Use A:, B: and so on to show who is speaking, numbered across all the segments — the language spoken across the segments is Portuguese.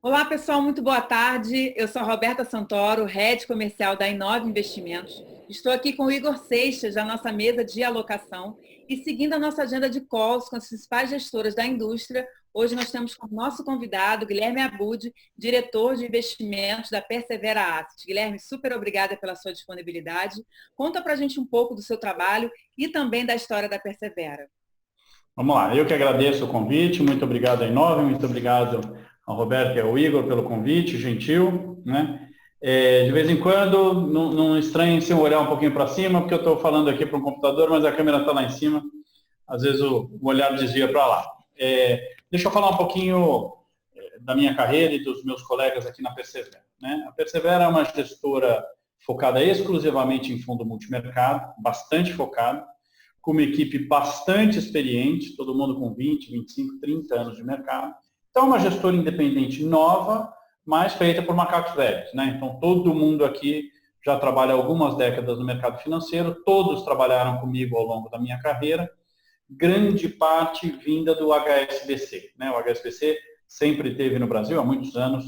A: Olá, pessoal, muito boa tarde. Eu sou a Roberta Santoro, Head Comercial da Inove Investimentos. Estou aqui com o Igor Seixas, da nossa mesa de alocação, e seguindo a nossa agenda de calls com as principais gestoras da indústria, hoje nós temos como nosso convidado Guilherme Abud, diretor de investimentos da Persevera Asset. Guilherme, super obrigada pela sua disponibilidade. Conta para a gente um pouco do seu trabalho e também da história da Persevera.
B: Vamos lá, eu que agradeço o convite, muito obrigado à Inove, muito obrigado ao Roberto e ao Igor pelo convite, gentil, né? De vez em quando, não estranhem se eu olhar um pouquinho para cima, porque eu estou falando aqui para um computador, mas a câmera está lá em cima, às vezes o olhar desvia para lá. Deixa eu falar um pouquinho da minha carreira e dos meus colegas aqui na Persevera, né? A Persevera é uma gestora focada exclusivamente em fundo multimercado, bastante focada, com uma equipe bastante experiente, todo mundo com 20, 25, 30 anos de mercado. Então, é uma gestora independente nova, mas feita por macacos velhos, né? Então, todo mundo aqui já trabalha algumas décadas no mercado financeiro, todos trabalharam comigo ao longo da minha carreira, grande parte vinda do HSBC, né? O HSBC sempre teve no Brasil, há muitos anos,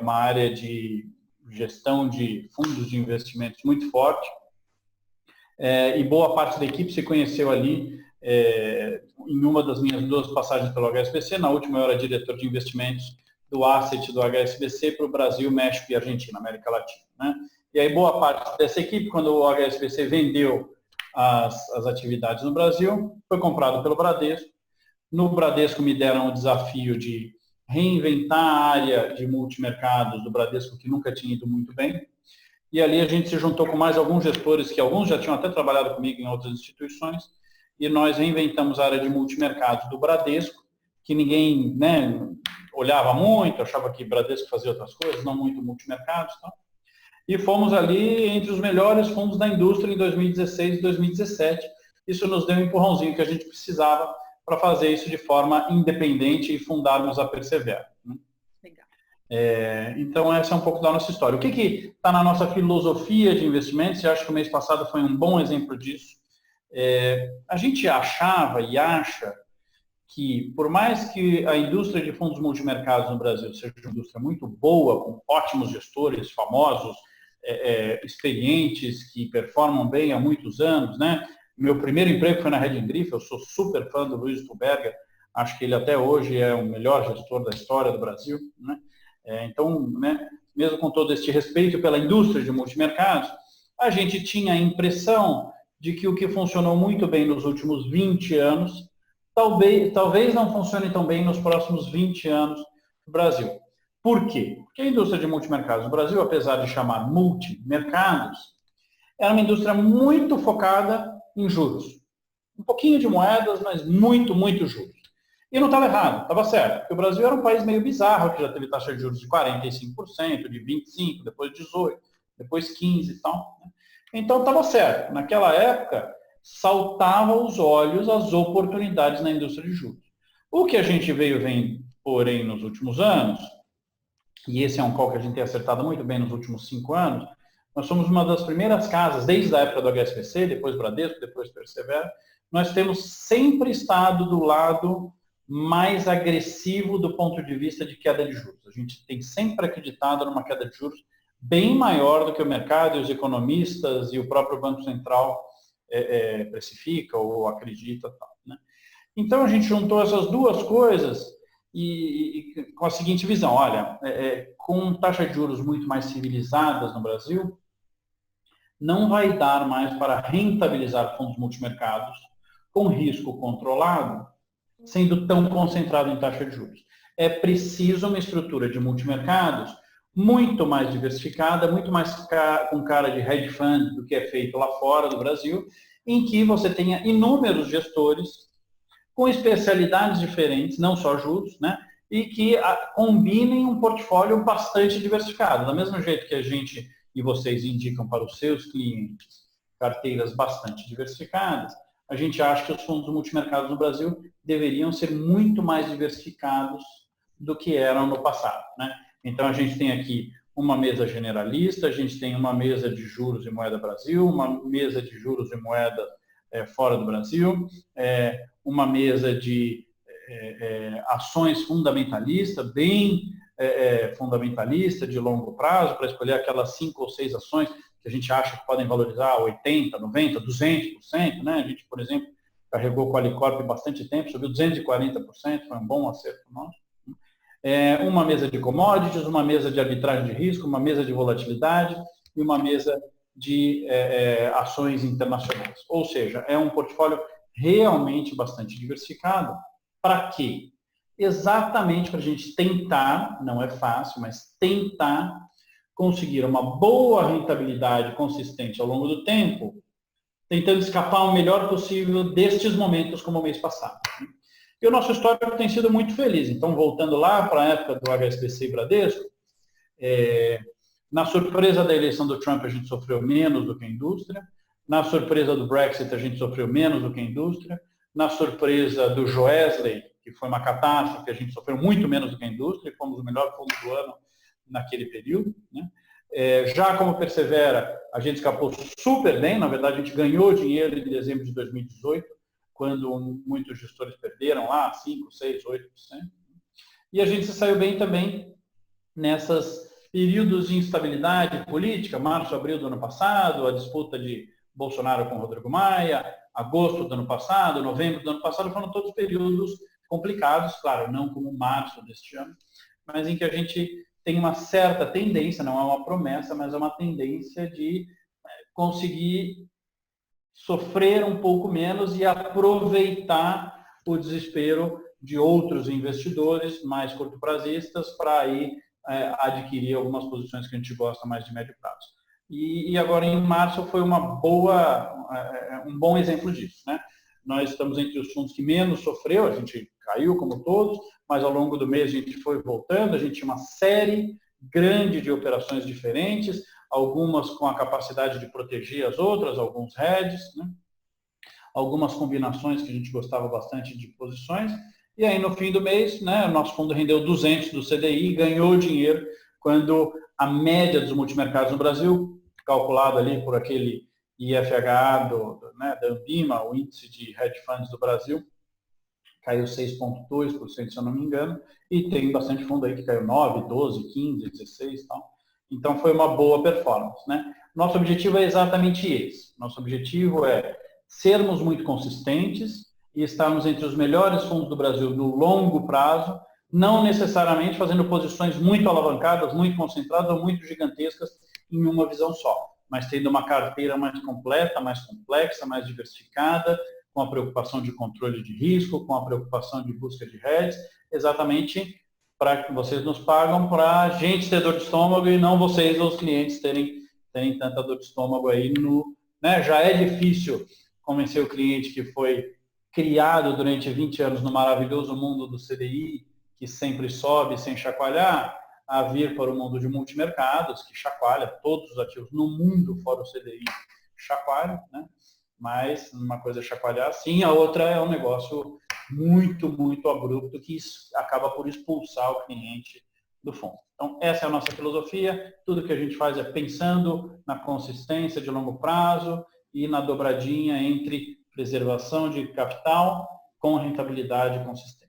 B: uma área de gestão de fundos de investimentos muito forte, e boa parte da equipe se conheceu ali em uma das minhas duas passagens pelo HSBC. Na última eu era diretor de investimentos do Asset do HSBC para o Brasil, México e Argentina, América Latina, né? E aí boa parte dessa equipe, quando o HSBC vendeu as atividades no Brasil, foi comprado pelo Bradesco. No Bradesco me deram o desafio de reinventar a área de multimercados do Bradesco, que nunca tinha ido muito bem. E ali a gente se juntou com mais alguns gestores, que alguns já tinham até trabalhado comigo em outras instituições, e nós reinventamos a área de multimercados do Bradesco, que ninguém, né, olhava muito, achava que Bradesco fazia outras coisas, não muito multimercados. Então. E fomos ali entre os melhores fundos da indústria em 2016 e 2017. Isso nos deu um empurrãozinho que a gente precisava para fazer isso de forma independente e fundarmos a Persevera. Então, essa é um pouco da nossa história. O que está na nossa filosofia de investimentos? Eu acho que o mês passado foi um bom exemplo disso. A gente achava e acha que, por mais que a indústria de fundos multimercados no Brasil seja uma indústria muito boa, com ótimos gestores, famosos, experientes, que performam bem há muitos anos, né? Meu primeiro emprego foi na Reding Griff, eu sou super fã do Luiz Stuberger, acho que ele até hoje é o melhor gestor da história do Brasil, né? Então, né, mesmo com todo este respeito pela indústria de multimercados, a gente tinha a impressão de que o que funcionou muito bem nos últimos 20 anos, talvez não funcione tão bem nos próximos 20 anos no Brasil. Por quê? Porque a indústria de multimercados no Brasil, apesar de chamar multimercados, era uma indústria muito focada em juros. Um pouquinho de moedas, mas muito, muito juros. E não estava errado, estava certo, porque o Brasil era um país meio bizarro, que já teve taxa de juros de 45%, de 25%, depois 18%, depois 15% e tal. Então estava certo. Naquela época, saltavam os olhos as oportunidades na indústria de juros. O que a gente veio vendo, porém, nos últimos anos, e esse é um call que a gente tem acertado muito bem nos últimos 5 anos, nós somos uma das primeiras casas, desde a época do HSBC, depois Bradesco, depois Persevera, nós temos sempre estado do lado mais agressivo do ponto de vista de queda de juros. A gente tem sempre acreditado numa queda de juros bem maior do que o mercado e os economistas e o próprio Banco Central precifica ou acredita. Né? Então, a gente juntou essas duas coisas e com a seguinte visão, olha, com taxas de juros muito mais civilizadas no Brasil, não vai dar mais para rentabilizar fundos multimercados com risco controlado, sendo tão concentrado em taxa de juros. É preciso uma estrutura de multimercados muito mais diversificada, muito mais com cara de hedge fund do que é feito lá fora do Brasil, em que você tenha inúmeros gestores com especialidades diferentes, não só juros, né? E que combinem um portfólio bastante diversificado. Do mesmo jeito que a gente e vocês indicam para os seus clientes carteiras bastante diversificadas, a gente acha que os fundos multimercados no Brasil deveriam ser muito mais diversificados do que eram no passado, né? Então, a gente tem aqui uma mesa generalista, a gente tem uma mesa de juros e moeda Brasil, uma mesa de juros e moeda fora do Brasil, uma mesa de ações fundamentalistas, bem fundamentalista de longo prazo para escolher aquelas 5 ou 6 ações que a gente acha que podem valorizar 80%, 90%, 200%, né? A gente, por exemplo, carregou com a Alicorp bastante tempo, subiu 240%, foi um bom acerto nosso. Uma mesa de commodities, uma mesa de arbitragem de risco, uma mesa de volatilidade e uma mesa de ações internacionais. Ou seja, é um portfólio realmente bastante diversificado. Para quê? Exatamente para a gente tentar, não é fácil, mas tentar conseguir uma boa rentabilidade consistente ao longo do tempo, tentando escapar o melhor possível destes momentos como o mês passado. E o nosso histórico tem sido muito feliz. Então, voltando lá para a época do HSBC e Bradesco, na surpresa da eleição do Trump, a gente sofreu menos do que a indústria. Na surpresa do Brexit, a gente sofreu menos do que a indústria. Na surpresa do Joesley, que foi uma catástrofe, a gente sofreu muito menos do que a indústria, e fomos o melhor fundo do ano naquele período, né? Já como Persevera, a gente escapou super bem, na verdade a gente ganhou dinheiro em dezembro de 2018, quando muitos gestores perderam lá 5, 6, 8%. E a gente se saiu bem também nessas períodos de instabilidade política, março, abril do ano passado, a disputa de Bolsonaro com Rodrigo Maia, agosto do ano passado, novembro do ano passado, foram todos períodos complicados, claro, não como março deste ano, mas em que a gente tem uma certa tendência, não é uma promessa, mas é uma tendência de conseguir sofrer um pouco menos e aproveitar o desespero de outros investidores mais curto-prazistas para aí adquirir algumas posições que a gente gosta mais de médio prazo. E agora em março foi um bom exemplo disso, né? Nós estamos entre os fundos que menos sofreu, a gente caiu como todos, mas ao longo do mês a gente foi voltando, a gente tinha uma série grande de operações diferentes, algumas com a capacidade de proteger as outras, alguns hedges, né? Algumas combinações que a gente gostava bastante de posições, e aí no fim do mês, né, o nosso fundo rendeu 200 do CDI e ganhou dinheiro quando a média dos multimercados no Brasil, calculado ali por aquele IFH da Ambima, o índice de hedge funds do Brasil, caiu 6,2%, se eu não me engano, e tem bastante fundo aí que caiu 9, 12, 15, 16 e tal. Então foi uma boa performance, né? Nosso objetivo é exatamente esse. Nosso objetivo é sermos muito consistentes e estarmos entre os melhores fundos do Brasil no longo prazo, não necessariamente fazendo posições muito alavancadas, muito concentradas ou muito gigantescas em uma visão só, mas tendo uma carteira mais completa, mais complexa, mais diversificada, com a preocupação de controle de risco, com a preocupação de busca de hedges, exatamente para que vocês nos pagam para a gente ter dor de estômago e não vocês, os clientes, terem tanta dor de estômago aí né? Já é difícil convencer o cliente que foi criado durante 20 anos no maravilhoso mundo do CDI, que sempre sobe sem chacoalhar, a vir para o mundo de multimercados, que chacoalha todos os ativos no mundo, fora o CDI, chacoalha, né? Mas uma coisa é chacoalhar sim, a outra é um negócio muito, muito abrupto que acaba por expulsar o cliente do fundo. Então, essa é a nossa filosofia. Tudo que a gente faz é pensando na consistência de longo prazo e na dobradinha entre preservação de capital com rentabilidade consistente.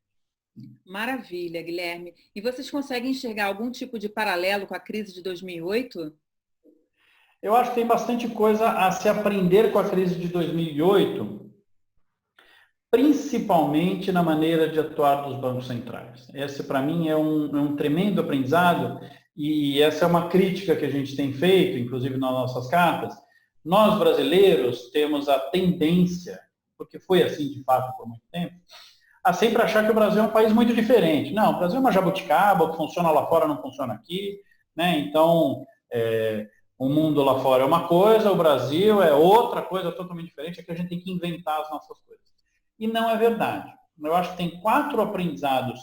A: Maravilha, Guilherme. E vocês conseguem enxergar algum tipo de paralelo com a crise de 2008?
B: Eu acho que tem bastante coisa a se aprender com a crise de 2008, principalmente na maneira de atuar dos bancos centrais. Esse, para mim, é um tremendo aprendizado e essa é uma crítica que a gente tem feito, inclusive nas nossas cartas. Nós, brasileiros, temos a tendência, porque foi assim de fato por muito tempo, a sempre achar que o Brasil é um país muito diferente. Não, o Brasil é uma jabuticaba, o que funciona lá fora não funciona aqui, né? Então, o mundo lá fora é uma coisa, o Brasil é outra coisa totalmente diferente, é que a gente tem que inventar as nossas coisas. E não é verdade. Eu acho que tem 4 aprendizados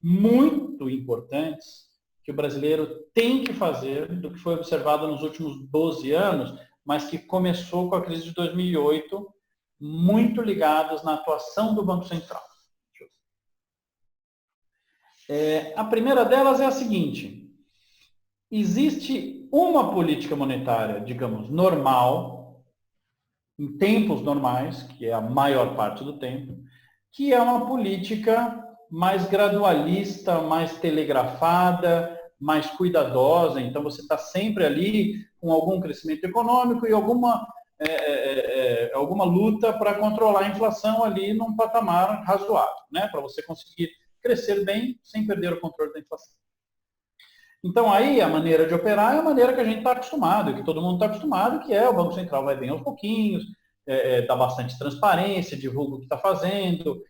B: muito importantes que o brasileiro tem que fazer do que foi observado nos últimos 12 anos, mas que começou com a crise de 2008, muito ligados na atuação do Banco Central. A primeira delas é a seguinte: existe uma política monetária, digamos, normal, em tempos normais, que é a maior parte do tempo, que é uma política mais gradualista, mais telegrafada, mais cuidadosa. Então, você está sempre ali com algum crescimento econômico e alguma luta para controlar a inflação ali num patamar razoável, né? Para você conseguir crescer bem sem perder o controle da inflação. Então, aí, a maneira de operar é a maneira que a gente está acostumado, que todo mundo está acostumado, que é o Banco Central vai bem aos pouquinhos, dá bastante transparência, divulga o que está fazendo,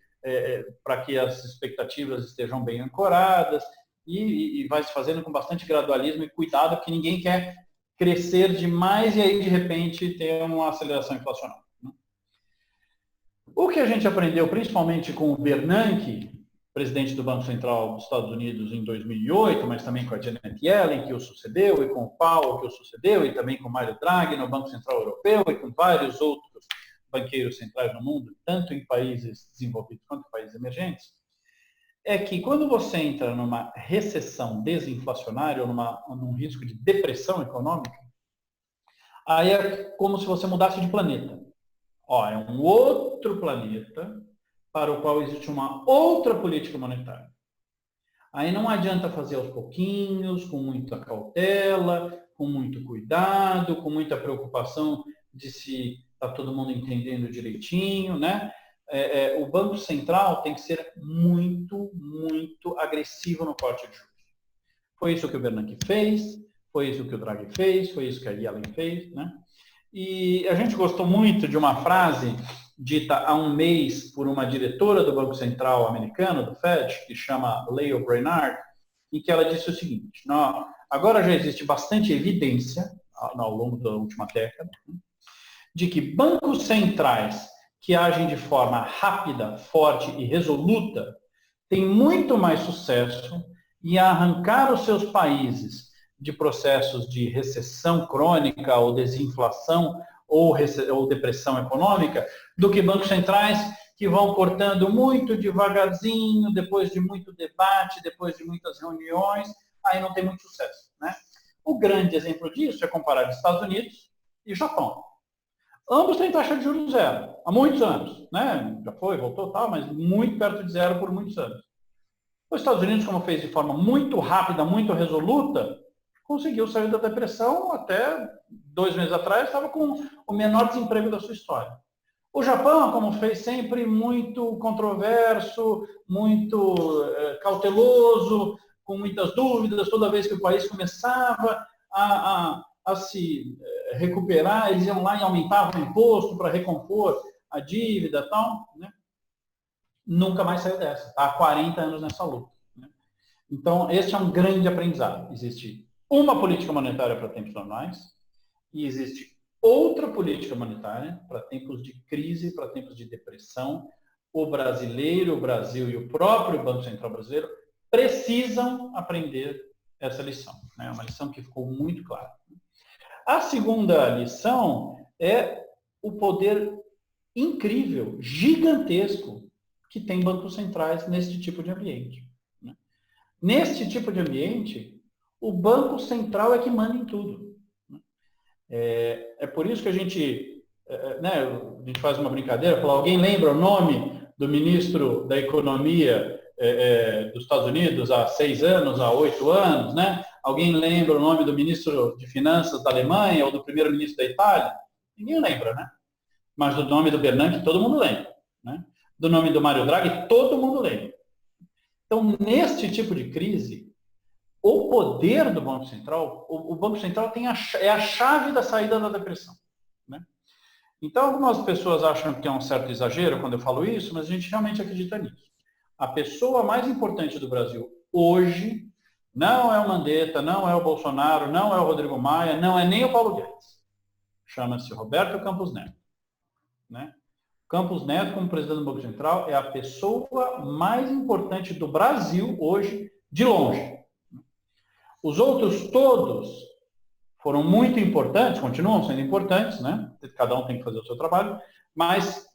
B: para que as expectativas estejam bem ancoradas, e vai se fazendo com bastante gradualismo e cuidado, porque ninguém quer crescer demais e aí, de repente, ter uma aceleração inflacional. O que a gente aprendeu, principalmente com o Bernanke, presidente do Banco Central dos Estados Unidos em 2008, mas também com a Janet Yellen, que o sucedeu, e com o Powell, que o sucedeu, e também com o Mario Draghi no Banco Central Europeu, e com vários outros banqueiros centrais no mundo, tanto em países desenvolvidos quanto em países emergentes, é que quando você entra numa recessão desinflacionária ou num risco de depressão econômica, aí é como se você mudasse de planeta. É um outro planeta para o qual existe uma outra política monetária. Aí não adianta fazer aos pouquinhos, com muita cautela, com muito cuidado, com muita preocupação de se está todo mundo entendendo direitinho, né? O Banco Central tem que ser muito, muito agressivo no corte de juros. Foi isso que o Bernanke fez, foi isso que o Draghi fez, foi isso que a Yellen fez, né? E a gente gostou muito de uma frase dita há um mês por uma diretora do Banco Central americano, do Fed, que chama Lael Brainard, em que ela disse o seguinte: agora já existe bastante evidência, ao longo da última década, de que bancos centrais que agem de forma rápida, forte e resoluta têm muito mais sucesso em arrancar os seus países de processos de recessão crônica ou desinflação ou depressão econômica, do que bancos centrais que vão cortando muito devagarzinho, depois de muito debate, depois de muitas reuniões, aí não tem muito sucesso, né? O grande exemplo disso é comparar os Estados Unidos e Japão. Ambos têm taxa de juros zero, há muitos anos, né? Já foi, voltou, tal, mas muito perto de zero por muitos anos. Os Estados Unidos, como fez de forma muito rápida, muito resoluta, conseguiu sair da depressão. Até 2 meses atrás estava com o menor desemprego da sua história. O Japão, como fez sempre, muito controverso, muito cauteloso, com muitas dúvidas, toda vez que o país começava a se recuperar, eles iam lá e aumentavam o imposto para recompor a dívida e tal, né? Nunca mais saiu dessa. Está há 40 anos nessa luta, né? Então, esse é um grande aprendizado. Existe uma política monetária para tempos normais e existe outra política monetária para tempos de crise, para tempos de depressão. O brasileiro, o Brasil e o próprio Banco Central brasileiro precisam aprender essa lição. É uma lição que ficou muito clara. A segunda lição é o poder incrível, gigantesco, que tem bancos centrais nesse tipo de ambiente. Neste tipo de ambiente, o Banco Central é que manda em tudo. É por isso que a gente faz uma brincadeira, fala: alguém lembra o nome do ministro da Economia dos Estados Unidos há 6 anos, há 8 anos, né? Alguém lembra o nome do ministro de Finanças da Alemanha ou do primeiro-ministro da Itália? Ninguém lembra, né? Mas do nome do Bernanke todo mundo lembra, né? Do nome do Mario Draghi todo mundo lembra. Então, neste tipo de crise, o poder do Banco Central, o Banco Central é a chave da saída da depressão, né? Então, algumas pessoas acham que é um certo exagero quando eu falo isso, mas a gente realmente acredita nisso. A pessoa mais importante do Brasil hoje não é o Mandetta, não é o Bolsonaro, não é o Rodrigo Maia, não é nem o Paulo Guedes. Chama-se Roberto Campos Neto, né? Campos Neto, como presidente do Banco Central, é a pessoa mais importante do Brasil hoje, de longe. Os outros todos foram muito importantes, continuam sendo importantes, né? Cada um tem que fazer o seu trabalho, mas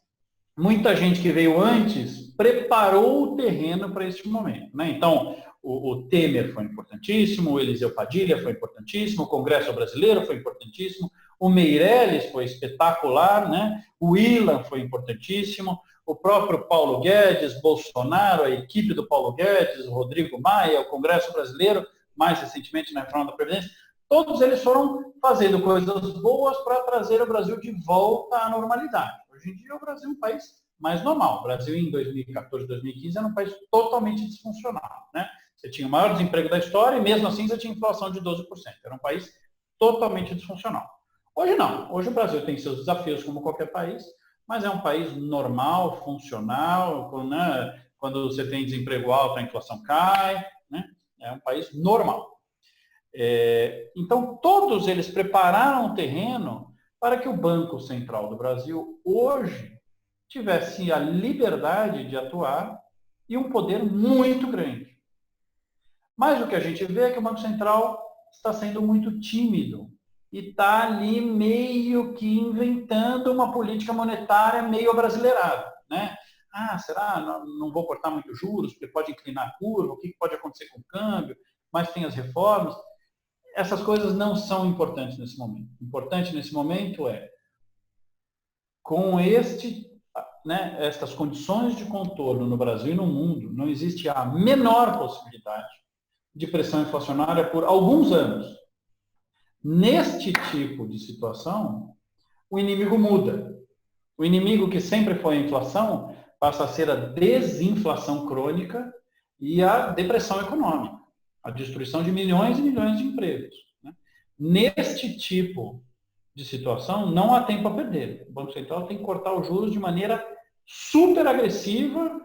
B: muita gente que veio antes preparou o terreno para este momento, né? Então, o Temer foi importantíssimo, o Eliseu Padilha foi importantíssimo, o Congresso Brasileiro foi importantíssimo, o Meirelles foi espetacular, né? O Ilan foi importantíssimo, o próprio Paulo Guedes, Bolsonaro, a equipe do Paulo Guedes, o Rodrigo Maia, o Congresso Brasileiro, mais recentemente na reforma da Previdência, todos eles foram fazendo coisas boas para trazer o Brasil de volta à normalidade. Hoje em dia, o Brasil é um país mais normal. O Brasil, em 2014, 2015, era um país totalmente disfuncional, né? Você tinha o maior desemprego da história e, mesmo assim, você tinha inflação de 12%. Era um país totalmente disfuncional. Hoje não. Hoje o Brasil tem seus desafios, como qualquer país, mas é um país normal, funcional, né? Quando você tem desemprego alto, a inflação cai, né? É um país normal. Então, todos eles prepararam o terreno para que o Banco Central do Brasil, hoje, tivesse a liberdade de atuar e um poder muito grande. Mas o que a gente vê é que o Banco Central está sendo muito tímido e está ali meio que inventando uma política monetária meio abrasileirada, né? Ah, será? Não vou cortar muito juros, porque pode inclinar a curva, o que pode acontecer com o câmbio, mas tem as reformas. Essas coisas não são importantes nesse momento. O importante nesse momento é, com estas condições de contorno no Brasil e no mundo, não existe a menor possibilidade de pressão inflacionária por alguns anos. Neste tipo de situação, o inimigo muda. O inimigo que sempre foi a inflação passa a ser a desinflação crônica e a depressão econômica, a destruição de milhões e milhões de empregos, né? Neste tipo de situação, não há tempo a perder. O Banco Central tem que cortar os juros de maneira super agressiva,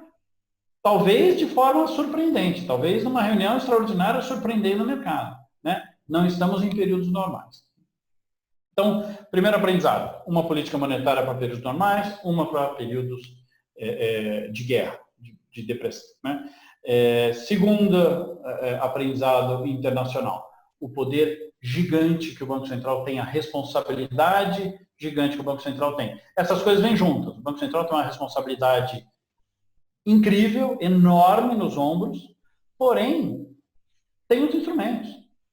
B: talvez de forma surpreendente, talvez numa reunião extraordinária surpreendendo o mercado, né? Não estamos em períodos normais. Então, primeiro aprendizado, uma política monetária para períodos normais, uma para períodos de guerra, de depressão, né? Segundo aprendizado internacional, o poder gigante que o Banco Central tem, a responsabilidade gigante que o Banco Central tem. Essas coisas vêm juntas. O Banco Central tem uma responsabilidade incrível, enorme nos ombros, porém, tem os instrumentos.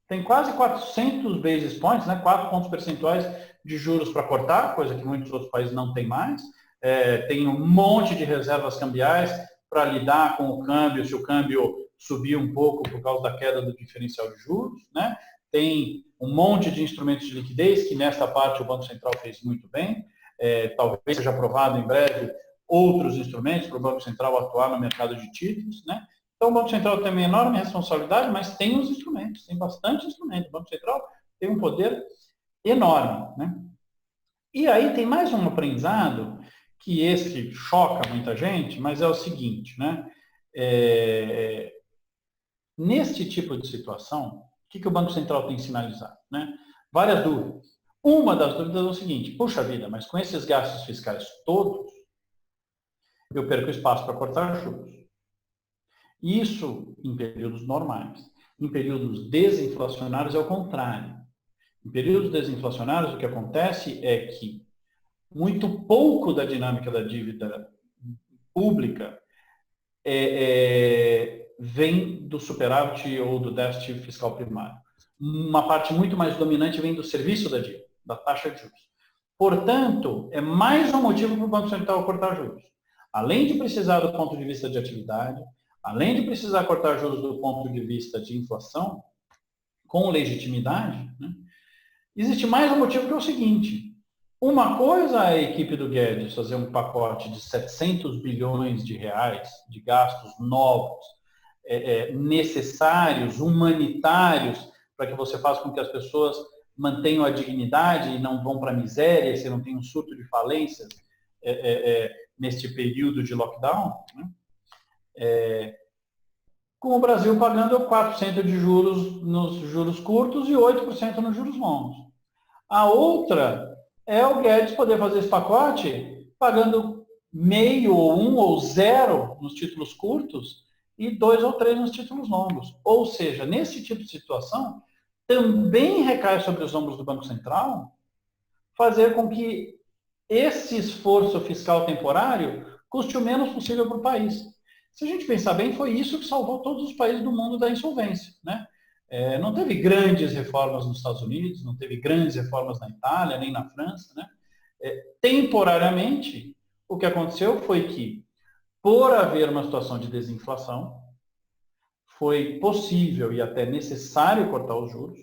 B: Tem quase 400 basis points, né, 4 pontos percentuais de juros para cortar, coisa que muitos outros países não têm mais. Tem um monte de reservas cambiais para lidar com o câmbio, se o câmbio subir um pouco por causa da queda do diferencial de juros, né? Tem um monte de instrumentos de liquidez, que nesta parte o Banco Central fez muito bem. Talvez seja aprovado em breve outros instrumentos para o Banco Central atuar no mercado de títulos, né? Então, o Banco Central tem uma enorme responsabilidade, mas tem os instrumentos, tem bastante instrumento. O Banco Central tem um poder enorme, né? E aí tem mais um aprendizado, que esse choca muita gente, mas é o seguinte, né? Neste tipo de situação, o que o Banco Central tem sinalizado, né? Várias dúvidas. Uma das dúvidas é o seguinte: puxa vida, mas com esses gastos fiscais todos, eu perco espaço para cortar juros. Isso em períodos normais. Em períodos desinflacionários é o contrário. Em períodos desinflacionários, o que acontece é que muito pouco da dinâmica da dívida pública vem do superávit ou do déficit fiscal primário. Uma parte muito mais dominante vem do serviço da dívida, da taxa de juros. Portanto, é mais um motivo para o Banco Central cortar juros. Além de precisar do ponto de vista de atividade, além de precisar cortar juros do ponto de vista de inflação, com legitimidade, né, existe mais um motivo que é o seguinte: uma coisa é a equipe do Guedes fazer um pacote de 700 bilhões de reais de gastos novos, necessários, humanitários, para que você faça com que as pessoas mantenham a dignidade e não vão para a miséria, você não tem um surto de falências neste período de lockdown, né? Com o Brasil pagando 4% de juros nos juros curtos e 8% nos juros longos. A outra é o Guedes poder fazer esse pacote pagando meio, ou 1 ou 0 nos títulos curtos e 2 ou 3 nos títulos longos. Ou seja, nesse tipo de situação, também recai sobre os ombros do Banco Central fazer com que esse esforço fiscal temporário custe o menos possível para o país. Se a gente pensar bem, foi isso que salvou todos os países do mundo da insolvência, né? Não teve grandes reformas nos Estados Unidos, não teve grandes reformas na Itália, nem na França, né? Temporariamente, o que aconteceu foi que por haver uma situação de desinflação, foi possível e até necessário cortar os juros.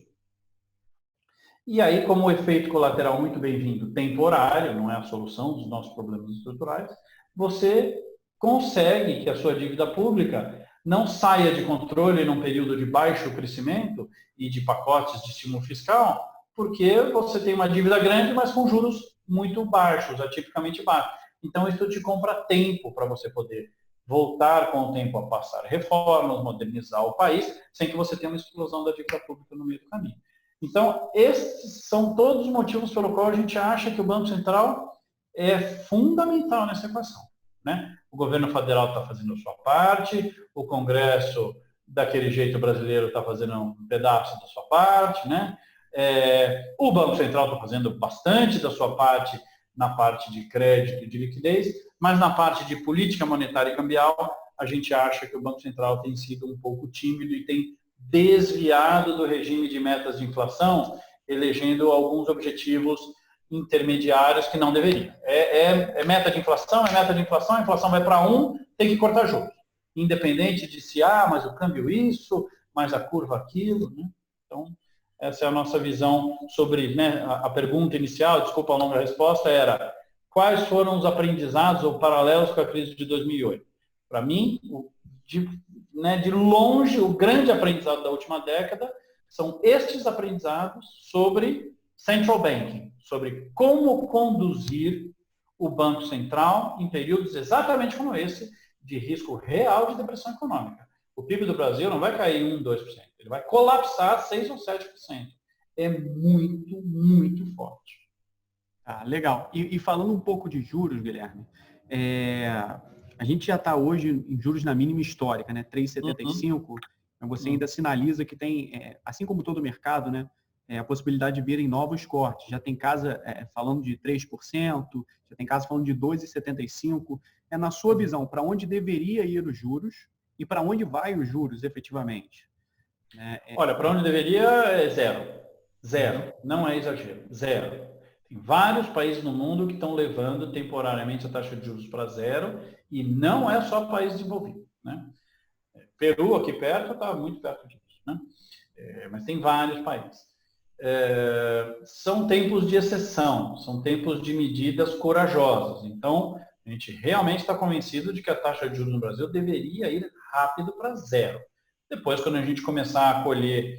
B: E aí, como efeito colateral muito bem-vindo, temporário, não é a solução dos nossos problemas estruturais, você consegue que a sua dívida pública não saia de controle num período de baixo crescimento e de pacotes de estímulo fiscal, porque você tem uma dívida grande, mas com juros muito baixos, atipicamente baixos. Então, isso te compra tempo para você poder voltar com o tempo a passar reformas, modernizar o país, sem que você tenha uma explosão da dívida pública no meio do caminho. Então, esses são todos os motivos pelo qual a gente acha que o Banco Central é fundamental nessa equação, né? O governo federal está fazendo a sua parte, o Congresso, daquele jeito brasileiro, está fazendo um pedaço da sua parte, né? O Banco Central está fazendo bastante da sua parte na parte de crédito e de liquidez, mas na parte de política monetária e cambial, a gente acha que o Banco Central tem sido um pouco tímido e tem desviado do regime de metas de inflação, elegendo alguns objetivos intermediários que não deveriam. Meta de inflação, a inflação vai para 1, tem que cortar juros. Independente de se, mas o câmbio isso, mas a curva aquilo, né? Então, essa é a nossa visão sobre, né, a pergunta inicial, desculpa a longa resposta, era quais foram os aprendizados ou paralelos com a crise de 2008? Para mim, de longe, o grande aprendizado da última década são estes aprendizados sobre central banking, sobre como conduzir o Banco Central em períodos exatamente como esse, de risco real de depressão econômica. O PIB do Brasil não vai cair 1%, 2%, ele vai colapsar 6% ou 7%. É muito, muito forte.
C: Legal. E falando um pouco de juros, Guilherme, a gente já está hoje em juros na mínima histórica, né? 3,75. Você ainda sinaliza que tem, assim como todo o mercado, né? A possibilidade de virem novos cortes. Já tem casa falando de 3%, já tem casa falando de 2,75%. Na sua visão, para onde deveria ir os juros e para onde vai os juros efetivamente?
B: Olha, para onde deveria é zero. Zero. Não é exagero. Zero. Tem vários países no mundo que estão levando temporariamente a taxa de juros para zero e não é só país desenvolvido, né? Peru, aqui perto, está muito perto disso, né? Mas tem vários países. São tempos de exceção, são tempos de medidas corajosas. Então, a gente realmente está convencido de que a taxa de juros no Brasil deveria ir rápido para zero. Depois, quando a gente começar a colher,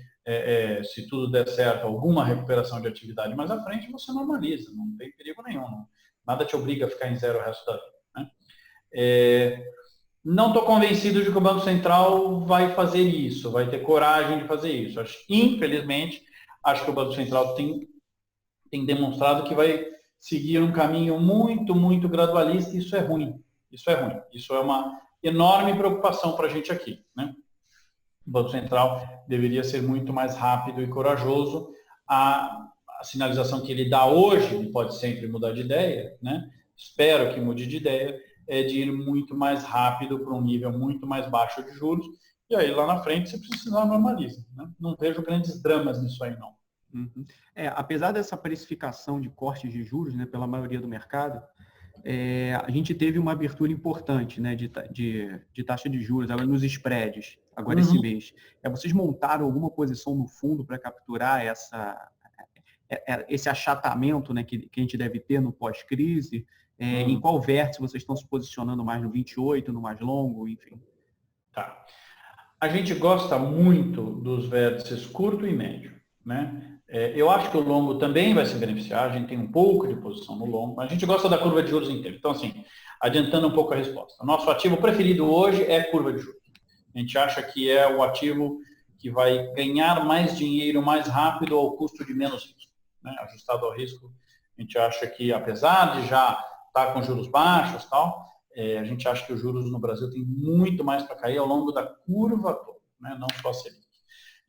B: se tudo der certo, alguma recuperação de atividade mais à frente, você normaliza, não tem perigo nenhum. Não. Nada te obriga a ficar em zero o resto da vida, né? Não estou convencido de que o Banco Central vai fazer isso, vai ter coragem de fazer isso. Infelizmente, acho que o Banco Central tem demonstrado que vai seguir um caminho muito, muito gradualista e isso é ruim. Isso é ruim. Isso é uma enorme preocupação para a gente aqui, né? O Banco Central deveria ser muito mais rápido e corajoso. A sinalização que ele dá hoje, ele pode sempre mudar de ideia, né? Espero que mude de ideia, é de ir muito mais rápido para um nível muito mais baixo de juros, e aí lá na frente, se precisar, normaliza, né? Não vejo grandes dramas nisso aí, não.
C: Apesar dessa precificação de cortes de juros, né, pela maioria do mercado, a gente teve uma abertura importante, né, de taxa de juros nos spreads, agora esse mês. Vocês montaram alguma posição no fundo para capturar esse achatamento, né, que a gente deve ter no pós-crise? Em qual vértice vocês estão se posicionando mais, no 28, no mais longo, enfim?
B: Tá. A gente gosta muito dos vértices curto e médio, né? Eu acho que o longo também vai se beneficiar, a gente tem um pouco de posição no longo, mas a gente gosta da curva de juros inteira. Então, assim, adiantando um pouco a resposta. O nosso ativo preferido hoje é curva de juros. A gente acha que é o ativo que vai ganhar mais dinheiro mais rápido ao custo de menos risco, né? Ajustado ao risco, a gente acha que, apesar de já estar com juros baixos e tal, a gente acha que os juros no Brasil tem muito mais para cair ao longo da curva toda, né? Não só a Selic.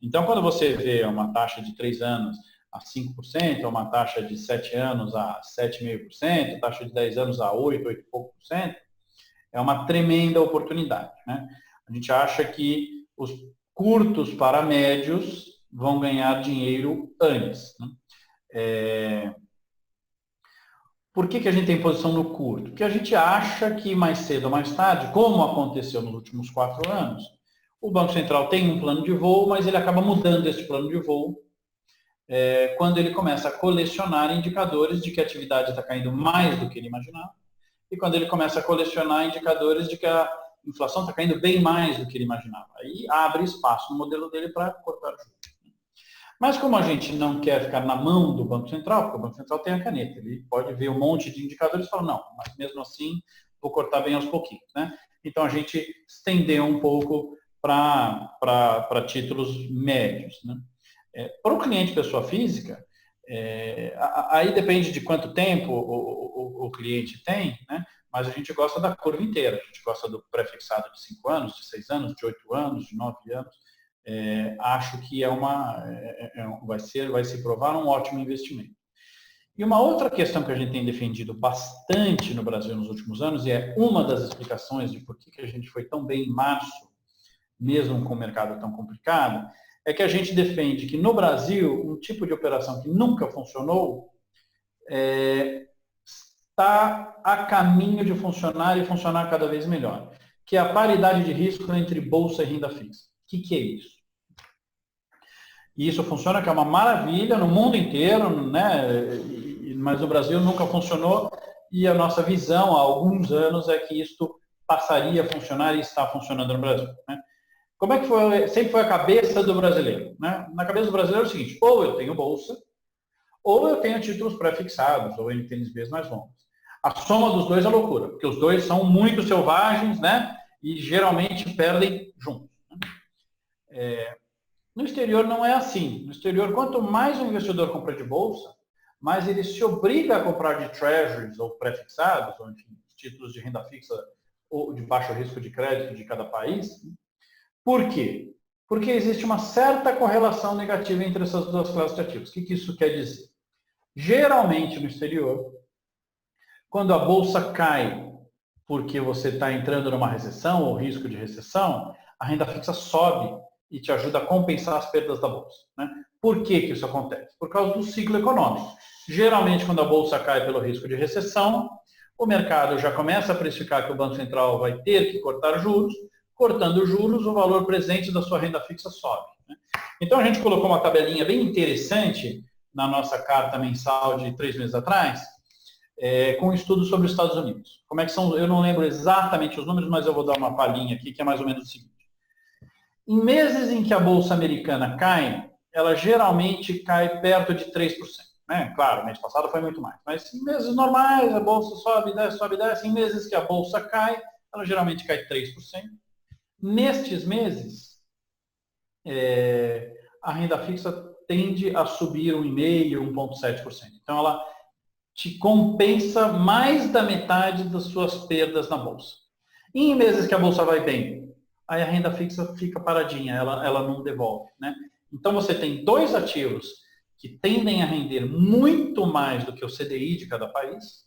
B: Então, quando você vê uma taxa de 3 anos a 5%, ou uma taxa de 7 anos a 7,5%, taxa de 10 anos a 8 e pouco por cento, é uma tremenda oportunidade, né? A gente acha que os curtos para médios vão ganhar dinheiro antes, né? Por que a gente tem posição no curto? Porque a gente acha que mais cedo ou mais tarde, como aconteceu nos últimos 4 anos, o Banco Central tem um plano de voo, mas ele acaba mudando esse plano de voo quando ele começa a colecionar indicadores de que a atividade está caindo mais do que ele imaginava, e quando ele começa a colecionar indicadores de que a inflação está caindo bem mais do que ele imaginava. Aí abre espaço no modelo dele para cortar juros. Mas como a gente não quer ficar na mão do Banco Central, porque o Banco Central tem a caneta, ele pode ver um monte de indicadores e falar, não, mas mesmo assim vou cortar bem aos pouquinhos. Né? Então a gente estendeu um pouco para títulos médios. Né? Para o cliente pessoa física, aí depende de quanto tempo o cliente tem, né? Mas a gente gosta da curva inteira, a gente gosta do pré-fixado de 5 anos, de 6 anos, de 8 anos, de 9 anos. Acho que vai se provar um ótimo investimento. E uma outra questão que a gente tem defendido bastante no Brasil nos últimos anos, e é uma das explicações de por que a gente foi tão bem em março, mesmo com o mercado tão complicado, é que a gente defende que no Brasil, um tipo de operação que nunca funcionou está a caminho de funcionar e funcionar cada vez melhor, que é a paridade de risco entre bolsa e renda fixa. O que é isso? E isso funciona, que é uma maravilha no mundo inteiro, né? Mas no Brasil nunca funcionou, e a nossa visão há alguns anos é que isto passaria a funcionar e está funcionando no Brasil. Né? Como é que sempre foi a cabeça do brasileiro? Né? Na cabeça do brasileiro é o seguinte, ou eu tenho bolsa, ou eu tenho títulos pré-fixados, ou NTNBs mais longos. A soma dos dois é loucura, porque os dois são muito selvagens, né? E geralmente perdem juntos. No exterior não é assim. No exterior, quanto mais o investidor compra de bolsa, mais ele se obriga a comprar de treasuries ou pré-fixados, ou enfim, títulos de renda fixa ou de baixo risco de crédito de cada país. Por quê? Porque existe uma certa correlação negativa entre essas duas classes de ativos. O que isso quer dizer? Geralmente no exterior, quando a bolsa cai porque você está entrando numa recessão ou risco de recessão, a renda fixa sobe e te ajuda a compensar as perdas da bolsa. Né? Por que isso acontece? Por causa do ciclo econômico. Geralmente, quando a bolsa cai pelo risco de recessão, o mercado já começa a precificar que o Banco Central vai ter que cortar juros. Cortando juros, o valor presente da sua renda fixa sobe. Né? Então, a gente colocou uma tabelinha bem interessante na nossa carta mensal de 3 meses atrás, com um estudo sobre os Estados Unidos. Como é que são? Eu não lembro exatamente os números, mas eu vou dar uma palhinha aqui, que é mais ou menos o seguinte. Em meses em que a bolsa americana cai, ela geralmente cai perto de 3%. Né? Claro, mês passado foi muito mais. Mas em meses normais, a bolsa sobe, desce. Em meses que a bolsa cai, ela geralmente cai 3%. Nestes meses, a renda fixa tende a subir 1,5%, 1,7%. Então, ela te compensa mais da metade das suas perdas na bolsa. E em meses que a bolsa vai bem, aí a renda fixa fica paradinha, ela não devolve. Né? Então, você tem 2 ativos que tendem a render muito mais do que o CDI de cada país,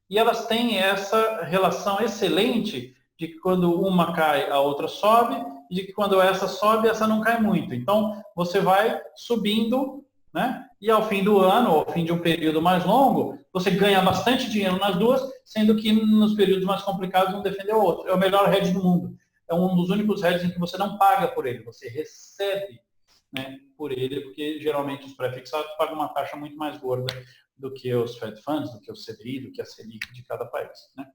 B: e elas têm essa relação excelente de que quando uma cai, a outra sobe, e de que quando essa sobe, essa não cai muito. Então, você vai subindo, né? E ao fim do ano, ou ao fim de um período mais longo, você ganha bastante dinheiro nas duas, sendo que nos períodos mais complicados um defende o outro. É o melhor hedge do mundo. É um dos únicos hedges em que você não paga por ele, você recebe, né, por ele, porque geralmente os pré-fixados pagam uma taxa muito mais gorda do que os Fed Funds, do que o CDI, do que a Selic de cada país. Né?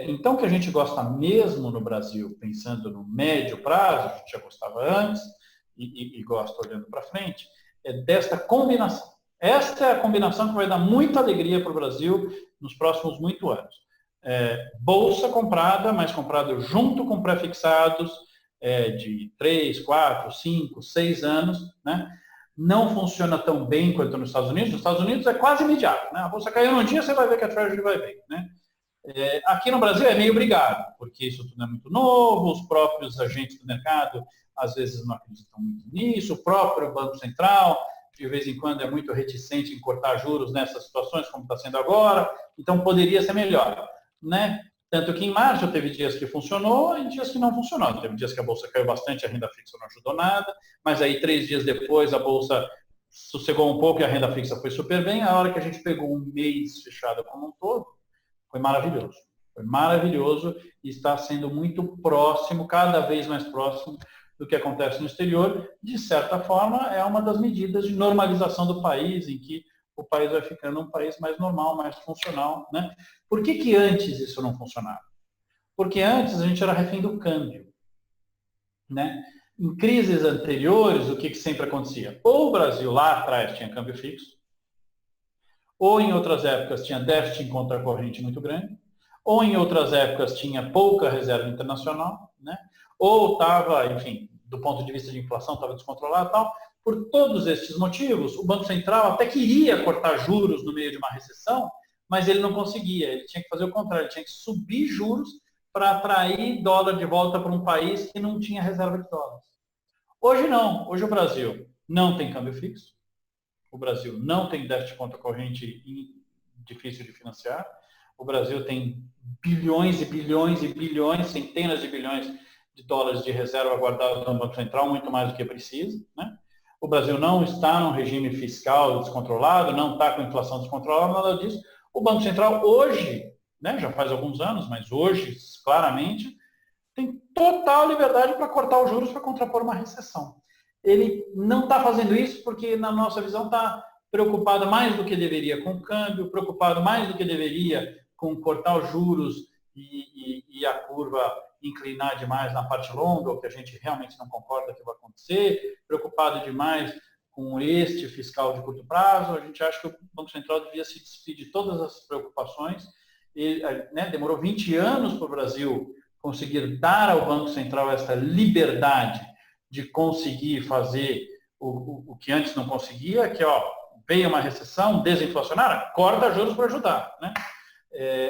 B: Então, o que a gente gosta mesmo no Brasil, pensando no médio prazo, a gente já gostava antes e gosta olhando para frente, é desta combinação. Esta é a combinação que vai dar muita alegria para o Brasil nos próximos muitos anos. Bolsa comprada, mas comprada junto com pré-fixados de 3, 4, 5, 6 anos, né? Não funciona tão bem quanto nos Estados Unidos. Nos Estados Unidos é quase imediato. Né? A bolsa caiu num dia, você vai ver que a Treasury vai bem. Né? Aqui no Brasil é meio brigado, porque isso tudo é muito novo, os próprios agentes do mercado às vezes não acreditam muito nisso, o próprio Banco Central, de vez em quando, é muito reticente em cortar juros nessas situações, como está sendo agora, então poderia ser melhor. Né? Tanto que em março teve dias que funcionou e dias que não funcionou. Teve dias que a bolsa caiu bastante, a renda fixa não ajudou nada, mas aí 3 dias depois a bolsa sossegou um pouco e a renda fixa foi super bem. A hora que a gente pegou um mês fechado como um todo, foi maravilhoso. Foi maravilhoso e está sendo muito próximo, cada vez mais próximo do que acontece no exterior. De certa forma, é uma das medidas de normalização do país, em que o país vai ficando um país mais normal, mais funcional, né? Por que antes isso não funcionava? Porque antes a gente era refém do câmbio, né? Em crises anteriores, o que sempre acontecia? Ou o Brasil lá atrás tinha câmbio fixo, ou em outras épocas tinha déficit em conta corrente muito grande, ou em outras épocas tinha pouca reserva internacional, né? Ou estava, enfim, do ponto de vista de inflação, estava descontrolado e tal. Por todos esses motivos, o Banco Central até queria cortar juros no meio de uma recessão, mas ele não conseguia. Ele tinha que fazer o contrário, ele tinha que subir juros para atrair dólar de volta para um país que não tinha reserva de dólares. Hoje não. Hoje o Brasil não tem câmbio fixo. O Brasil não tem déficit de conta corrente difícil de financiar. O Brasil tem bilhões e bilhões e bilhões, centenas de bilhões de dólares de reserva guardados no Banco Central, muito mais do que precisa, né? O Brasil não está num regime fiscal descontrolado, não está com inflação descontrolada, nada disso. O Banco Central hoje, né, já faz alguns anos, mas hoje, claramente, tem total liberdade para cortar os juros para contrapor uma recessão. Ele não está fazendo isso porque, na nossa visão, está preocupado mais do que deveria com o câmbio, preocupado mais do que deveria com cortar os juros e a curva inclinar demais na parte longa, o que a gente realmente não concorda que vai acontecer, preocupado demais com este fiscal de curto prazo. A gente acha que o Banco Central devia se despedir de todas as preocupações. E, né, demorou 20 anos para o Brasil conseguir dar ao Banco Central essa liberdade de conseguir fazer o que antes não conseguia, que veio uma recessão desinflacionária, corta juros para ajudar, né?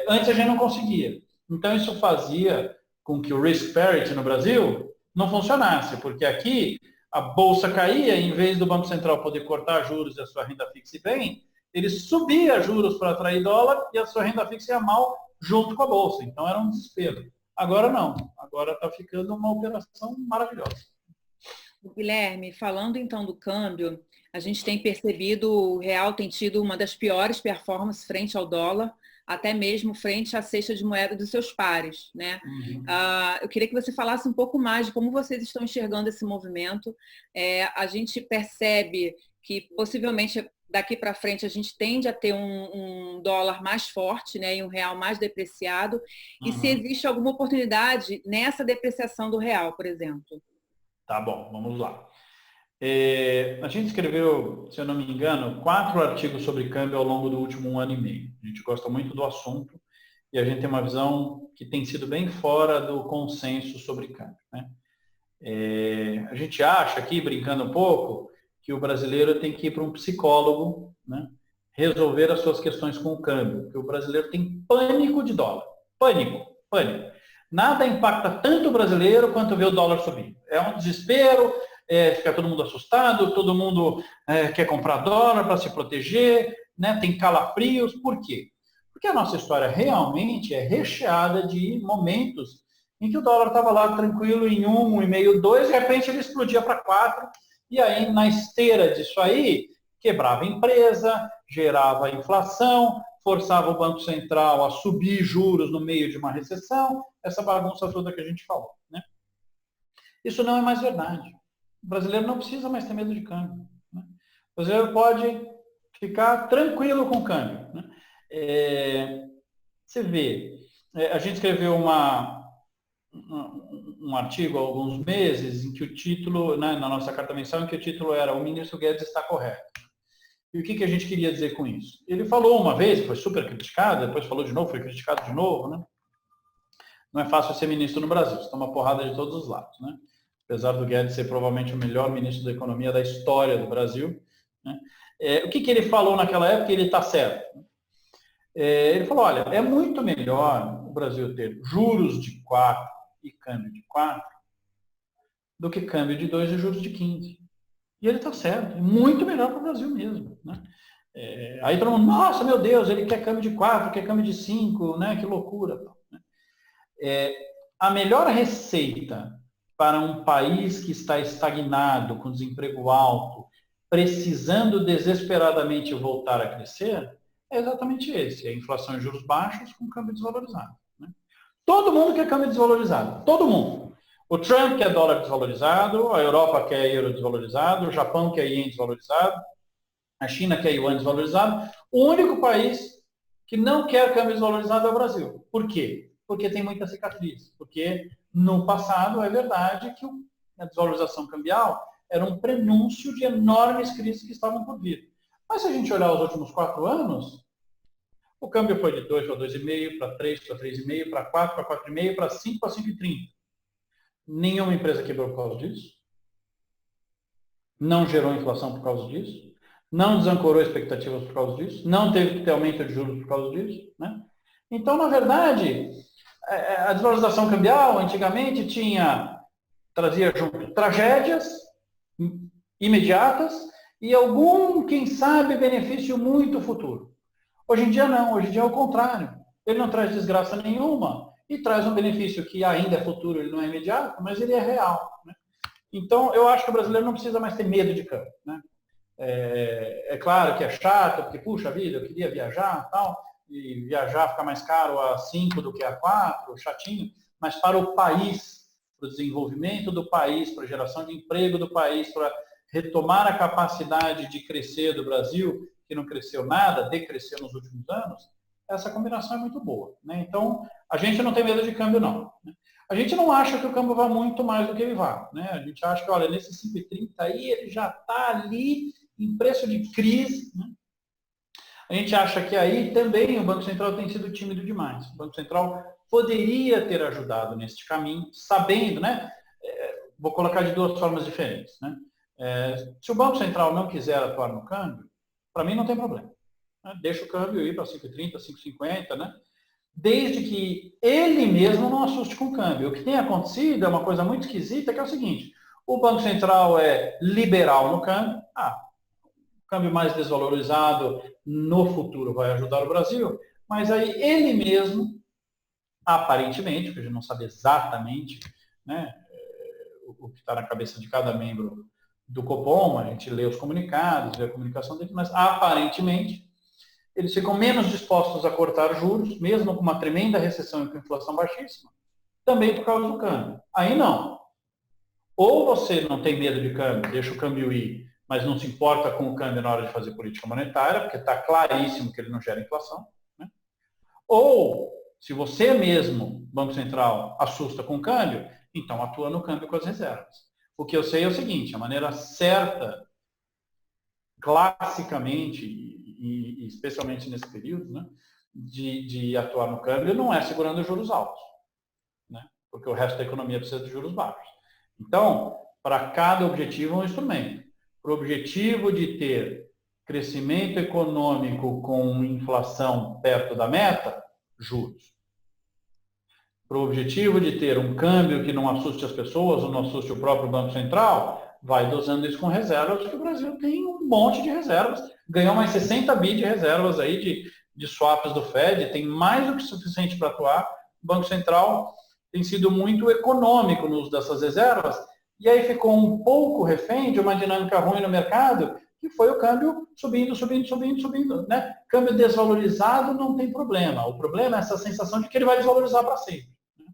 B: Antes a gente não conseguia. Então isso fazia com que o risk parity no Brasil não funcionasse, porque aqui a bolsa caía, em vez do Banco Central poder cortar juros e a sua renda fixa ir bem, ele subia juros para atrair dólar e a sua renda fixa ia mal junto com a bolsa. Então era um desespero. Agora não. Agora está ficando uma operação maravilhosa.
A: Guilherme, falando então do câmbio, a gente tem percebido o real tem tido uma das piores performances frente ao dólar, até mesmo frente à cesta de moeda dos seus pares, né? Eu queria que você falasse um pouco mais de como vocês estão enxergando esse movimento. A gente percebe que possivelmente daqui para frente a gente tende a ter um dólar mais forte, né, e um real mais depreciado. E se existe alguma oportunidade nessa depreciação do real, por exemplo?
B: Tá bom, vamos lá. A gente escreveu, se eu não me engano, 4 artigos sobre câmbio ao longo do último 1 ano e meio. A gente gosta muito do assunto e a gente tem uma visão que tem sido bem fora do consenso sobre câmbio, né? A gente acha aqui, brincando um pouco, que o brasileiro tem que ir para um psicólogo, né, resolver as suas questões com o câmbio, porque o brasileiro tem pânico de dólar. Pânico. Nada impacta tanto o brasileiro quanto ver o dólar subir. É um desespero, fica todo mundo assustado, todo mundo quer comprar dólar para se proteger, né? Tem calafrios. Por quê? Porque a nossa história realmente é recheada de momentos em que o dólar estava lá tranquilo em 1, 1,5, 2, de repente ele explodia para 4, e aí na esteira disso aí, quebrava a empresa, gerava inflação, forçava o Banco Central a subir juros no meio de uma recessão, essa bagunça toda que a gente falou, né? Isso não é mais verdade. O brasileiro não precisa mais ter medo de câmbio, né? O brasileiro pode ficar tranquilo com o câmbio, né? Você vê, a gente escreveu um artigo há alguns meses em que o título, né, na nossa carta mensal, em que o título era "O ministro Guedes está correto". E o que a gente queria dizer com isso? Ele falou uma vez, foi super criticado, depois falou de novo, foi criticado de novo, né? Não é fácil ser ministro no Brasil, você toma porrada de todos os lados, né? Apesar do Guedes ser provavelmente o melhor ministro da economia da história do Brasil, né? O que ele falou naquela época? Ele está certo. Ele falou, olha, é muito melhor o Brasil ter juros de 4 e câmbio de 4 do que câmbio de 2 e juros de 15. E ele está certo, é muito melhor para o Brasil mesmo, né? Aí todo mundo, nossa, meu Deus, ele quer câmbio de 4, quer câmbio de 5, né? Que loucura. A melhor receita para um país que está estagnado, com desemprego alto, precisando desesperadamente voltar a crescer, é exatamente esse, a inflação e juros baixos com câmbio desvalorizado. Né? Todo mundo quer câmbio desvalorizado, todo mundo. O Trump quer dólar desvalorizado, a Europa quer euro desvalorizado, o Japão quer ien desvalorizado, a China quer yuan desvalorizado. O único país que não quer câmbio desvalorizado é o Brasil. Por quê? Porque tem muita cicatriz. Porque no passado é verdade que a desvalorização cambial era um prenúncio de enormes crises que estavam por vir. Mas se a gente olhar os últimos 4 anos, o câmbio foi de 2 para 2,5, para 3 para 3,5, para 4 para 4,5, para 5 para 5,30. Nenhuma empresa quebrou por causa disso. Não gerou inflação por causa disso. Não desancorou expectativas por causa disso. Não teve que ter aumento de juros por causa disso. Né? Então, na verdade, a desvalorização cambial antigamente trazia junto tragédias imediatas e algum, quem sabe, benefício muito futuro. Hoje em dia não, hoje em dia é o contrário. Ele não traz desgraça nenhuma e traz um benefício que ainda é futuro, ele não é imediato, mas ele é real. Né? Então, eu acho que o brasileiro não precisa mais ter medo de câmbio. Né? É claro que é chato, porque, puxa vida, eu queria viajar e tal, e viajar fica mais caro a 5 do que a 4, chatinho, mas para o país, para o desenvolvimento do país, para a geração de emprego do país, para retomar a capacidade de crescer do Brasil, que não cresceu nada, decresceu nos últimos anos, essa combinação é muito boa. Né? Então, a gente não tem medo de câmbio, não. Né? A gente não acha que o câmbio vai muito mais do que ele vai. Né? A gente acha que, olha, nesse 5,30 aí, ele já está ali em preço de crise. Né? A gente acha que aí também o Banco Central tem sido tímido demais. O Banco Central poderia ter ajudado neste caminho, sabendo, né? Vou colocar de 2 formas diferentes. Né? Se o Banco Central não quiser atuar no câmbio, para mim não tem problema. Né? Deixa o câmbio ir para 5,30, 5,50, né? Desde que ele mesmo não assuste com o câmbio. O que tem acontecido é uma coisa muito esquisita, que é o seguinte, o Banco Central é liberal no câmbio, o câmbio mais desvalorizado no futuro vai ajudar o Brasil, mas aí ele mesmo, aparentemente, porque a gente não sabe exatamente, né, o que está na cabeça de cada membro do Copom, a gente lê os comunicados, vê a comunicação dele, mas aparentemente eles ficam menos dispostos a cortar juros, mesmo com uma tremenda recessão e com inflação baixíssima, também por causa do câmbio. Aí não. Ou você não tem medo de câmbio, deixa o câmbio ir, mas não se importa com o câmbio na hora de fazer política monetária, porque está claríssimo que ele não gera inflação. Né? Ou, se você mesmo, Banco Central, assusta com o câmbio, então atua no câmbio com as reservas. O que eu sei é o seguinte, a maneira certa, classicamente, e especialmente nesse período, né, de atuar no câmbio não é segurando os juros altos, né, porque o resto da economia precisa de juros baixos. Então, para cada objetivo é um instrumento. Para o objetivo de ter crescimento econômico com inflação perto da meta, juros. Para o objetivo de ter um câmbio que não assuste as pessoas ou não assuste o próprio Banco Central, vai dosando isso com reservas, porque o Brasil tem um monte de reservas. Ganhou mais 60 bi de reservas aí de swaps do Fed, tem mais do que suficiente para atuar. O Banco Central tem sido muito econômico no uso dessas reservas, e aí ficou um pouco refém de uma dinâmica ruim no mercado, que foi o câmbio subindo. Né? Câmbio desvalorizado não tem problema. O problema é essa sensação de que ele vai desvalorizar para sempre. Né?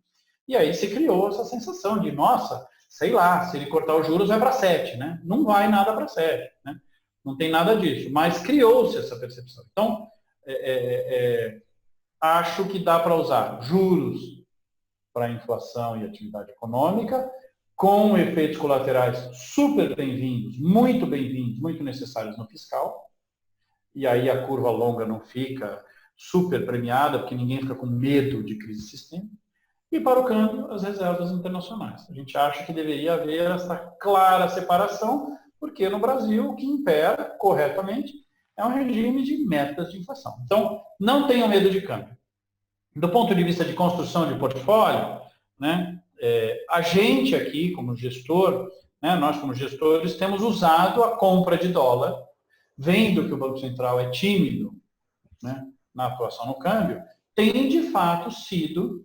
B: E aí se criou essa sensação de, nossa, sei lá, se ele cortar os juros vai para 7. Né? Não vai nada para 7. Né? Não tem nada disso. Mas criou-se essa percepção. Então, acho que dá para usar juros para inflação e atividade econômica, com efeitos colaterais super bem-vindos, muito necessários no fiscal. E aí a curva longa não fica super premiada, porque ninguém fica com medo de crise sistêmica. E para o câmbio, as reservas internacionais. A gente acha que deveria haver essa clara separação, porque no Brasil o que impera, corretamente, é um regime de metas de inflação. Então, não tenham medo de câmbio. Do ponto de vista de construção de portfólio, né, a gente aqui, como gestor, né, nós como gestores, temos usado a compra de dólar, vendo que o Banco Central é tímido, né, na atuação no câmbio, tem de fato sido